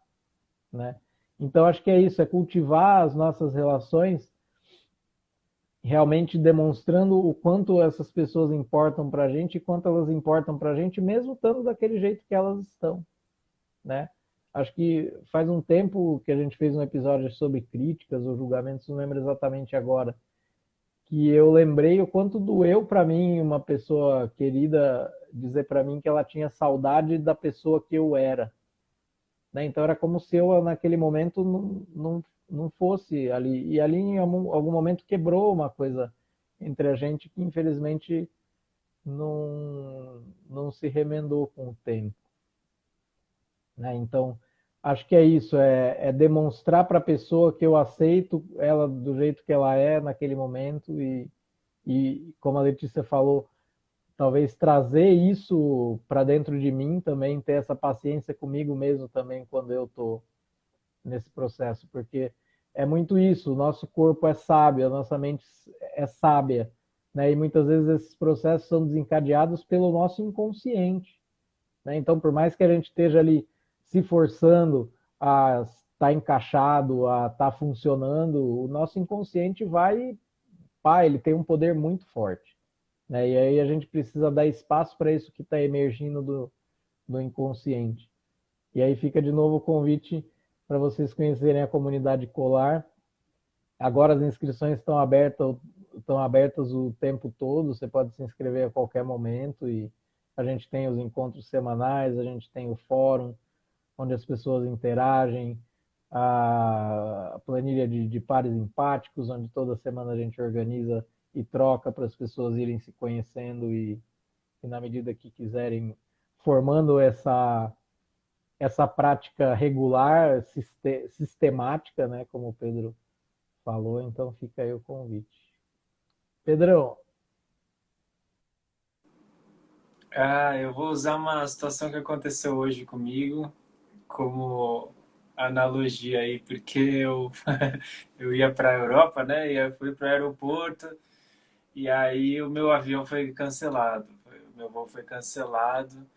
né? Então, acho que é isso, é cultivar as nossas relações, realmente demonstrando o quanto essas pessoas importam para a gente e quanto elas importam para a gente, mesmo estando daquele jeito que elas estão, né? Acho que faz um tempo que a gente fez um episódio sobre críticas ou julgamentos, não lembro exatamente agora, que eu lembrei o quanto doeu para mim uma pessoa querida dizer para mim que ela tinha saudade da pessoa que eu era, né? Então era como se eu naquele momento não fosse ali, e ali em algum momento quebrou uma coisa entre a gente que infelizmente não se remendou com o tempo, né? Então acho que é isso, é demonstrar para a pessoa que eu aceito ela do jeito que ela é naquele momento e como a Letícia falou, talvez trazer isso para dentro de mim também, ter essa paciência comigo mesmo também quando eu estou nesse processo, porque é muito isso, o nosso corpo é sábio, a nossa mente é sábia, né? E muitas vezes esses processos são desencadeados pelo nosso inconsciente, né? Então, por mais que a gente esteja ali se forçando a estar encaixado, a estar funcionando, o nosso inconsciente vai, pá, ele tem um poder muito forte, né? E aí a gente precisa dar espaço para isso que está emergindo do inconsciente. E aí fica de novo o convite para vocês conhecerem a comunidade Colar. Agora as inscrições estão abertas o tempo todo, você pode se inscrever a qualquer momento e a gente tem os encontros semanais, a gente tem o fórum, onde as pessoas interagem, a planilha de pares empáticos, onde toda semana a gente organiza e troca para as pessoas irem se conhecendo e na medida que quiserem, formando essa prática regular, sistemática, né, como o Pedro falou, então fica aí o convite. Pedrão. Eu vou usar uma situação que aconteceu hoje comigo como analogia aí, porque eu ia para a Europa, né? E eu fui para o aeroporto e aí o meu avião foi cancelado, o meu voo foi cancelado.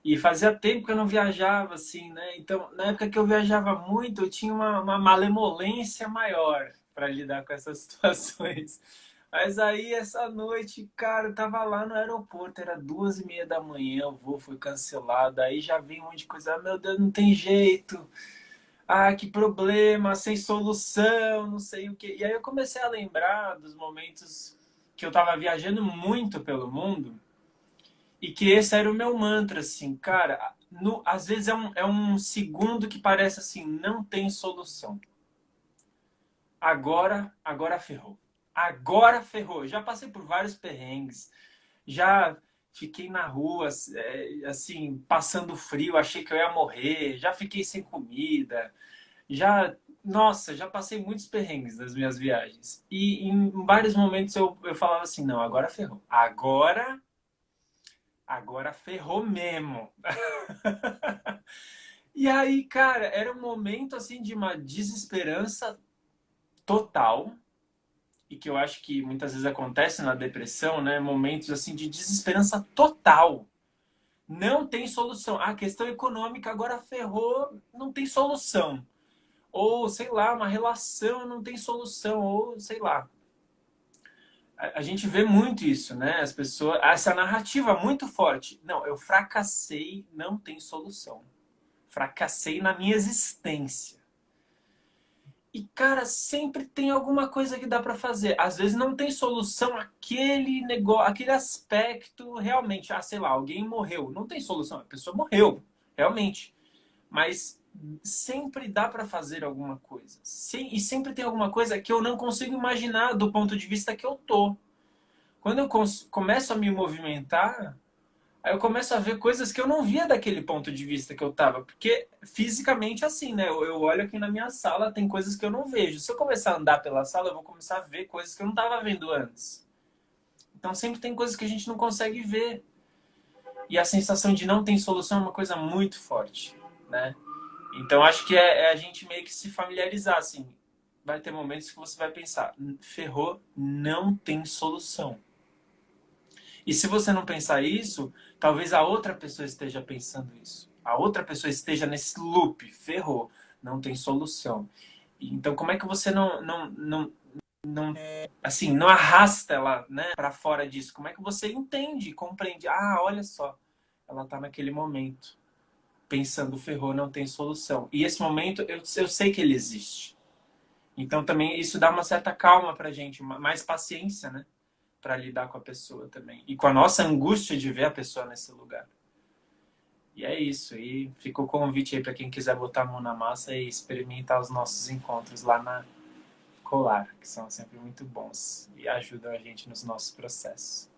E fazia tempo que eu não viajava, assim, né? Então, na época que eu viajava muito, eu tinha uma malemolência maior para lidar com essas situações. Mas aí, essa noite, cara, eu tava lá no aeroporto, era 2h30 da manhã, o voo foi cancelado, aí já vem um monte de coisa, meu Deus, não tem jeito. Ah, que problema, sem solução, não sei o quê. E aí eu comecei a lembrar dos momentos que eu tava viajando muito pelo mundo, e que esse era o meu mantra, assim, cara, às vezes é um segundo que parece assim, não tem solução. Agora ferrou. Agora ferrou. Já passei por vários perrengues, já fiquei na rua, assim, passando frio, achei que eu ia morrer, já fiquei sem comida, nossa, já passei muitos perrengues nas minhas viagens. E em vários momentos eu falava assim, não, agora ferrou. Agora ferrou mesmo. E aí, cara, era um momento assim de uma desesperança total, e que eu acho que muitas vezes acontece na depressão, né? Momentos assim de desesperança total. Não tem solução. A questão econômica agora ferrou, não tem solução. Ou, sei lá, uma relação não tem solução, ou sei lá. A gente vê muito isso, né? As pessoas, essa narrativa muito forte. Não, eu fracassei, não tem solução. Fracassei na minha existência. E, cara, sempre tem alguma coisa que dá para fazer. Às vezes não tem solução aquele negócio, aquele aspecto realmente. Ah, sei lá, alguém morreu. Não tem solução, a pessoa morreu, realmente. Mas sempre dá para fazer alguma coisa. E sempre tem alguma coisa que eu não consigo imaginar do ponto de vista que eu tô. Quando eu começo a me movimentar, aí eu começo a ver coisas que eu não via daquele ponto de vista que eu tava. Porque fisicamente assim, né? Eu olho aqui na minha sala, tem coisas que eu não vejo. Se eu começar a andar pela sala, eu vou começar a ver coisas que eu não tava vendo antes. Então sempre tem coisas que a gente não consegue ver. E a sensação de não ter solução é uma coisa muito forte, né? Então acho que é a gente meio que se familiarizar, assim. Vai ter momentos que você vai pensar, ferrou, não tem solução. E se você não pensar isso, talvez a outra pessoa esteja pensando isso. A outra pessoa esteja nesse loop, ferrou, não tem solução. Então, como é que você assim, não arrasta ela, né, para fora disso? Como é que você entende, compreende? Ah, olha só, ela está naquele momento, pensando, ferrou, não tem solução. E esse momento, eu sei que ele existe. Então, também, isso dá uma certa calma pra gente, mais paciência, né? Para lidar com a pessoa também. E com a nossa angústia de ver a pessoa nesse lugar. E é isso. E fica o convite aí para quem quiser botar a mão na massa e experimentar os nossos encontros lá na Colar, que são sempre muito bons e ajudam a gente nos nossos processos.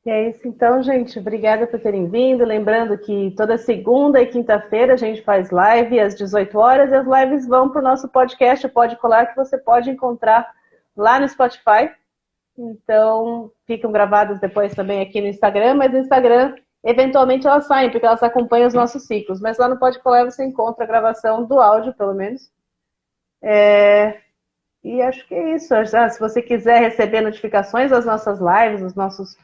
E é isso então, gente. Obrigada por terem vindo. Lembrando que toda segunda e quinta-feira a gente faz live às 18 horas e as lives vão para o nosso podcast, o Pode Colar, que você pode encontrar lá no Spotify. Então, ficam gravadas depois também aqui no Instagram, mas no Instagram, eventualmente elas saem, porque elas acompanham os nossos ciclos. Mas lá no Pode Colar você encontra a gravação do áudio, pelo menos. E acho que é isso. Se você quiser receber notificações das nossas lives, dos nossos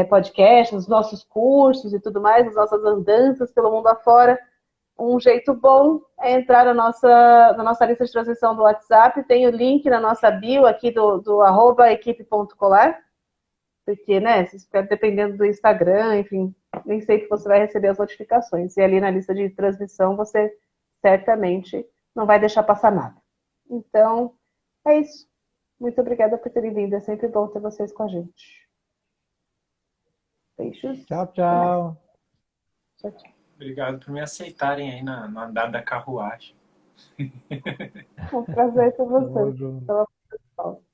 podcasts, dos nossos cursos e tudo mais, das nossas andanças pelo mundo afora, um jeito bom é entrar na nossa lista de transmissão do WhatsApp. Tem o link na nossa bio aqui do @equipe.colar, porque, né, se ficar dependendo do Instagram, enfim, nem sempre você vai receber as notificações. E ali na lista de transmissão você certamente não vai deixar passar nada. Então, é isso. Muito obrigada por terem vindo. É sempre bom ter vocês com a gente. Beijos. Tchau, tchau. Tchau, tchau. Obrigado por me aceitarem aí no andar da carruagem. Um prazer ter Tamo vocês. junto. Pela participação.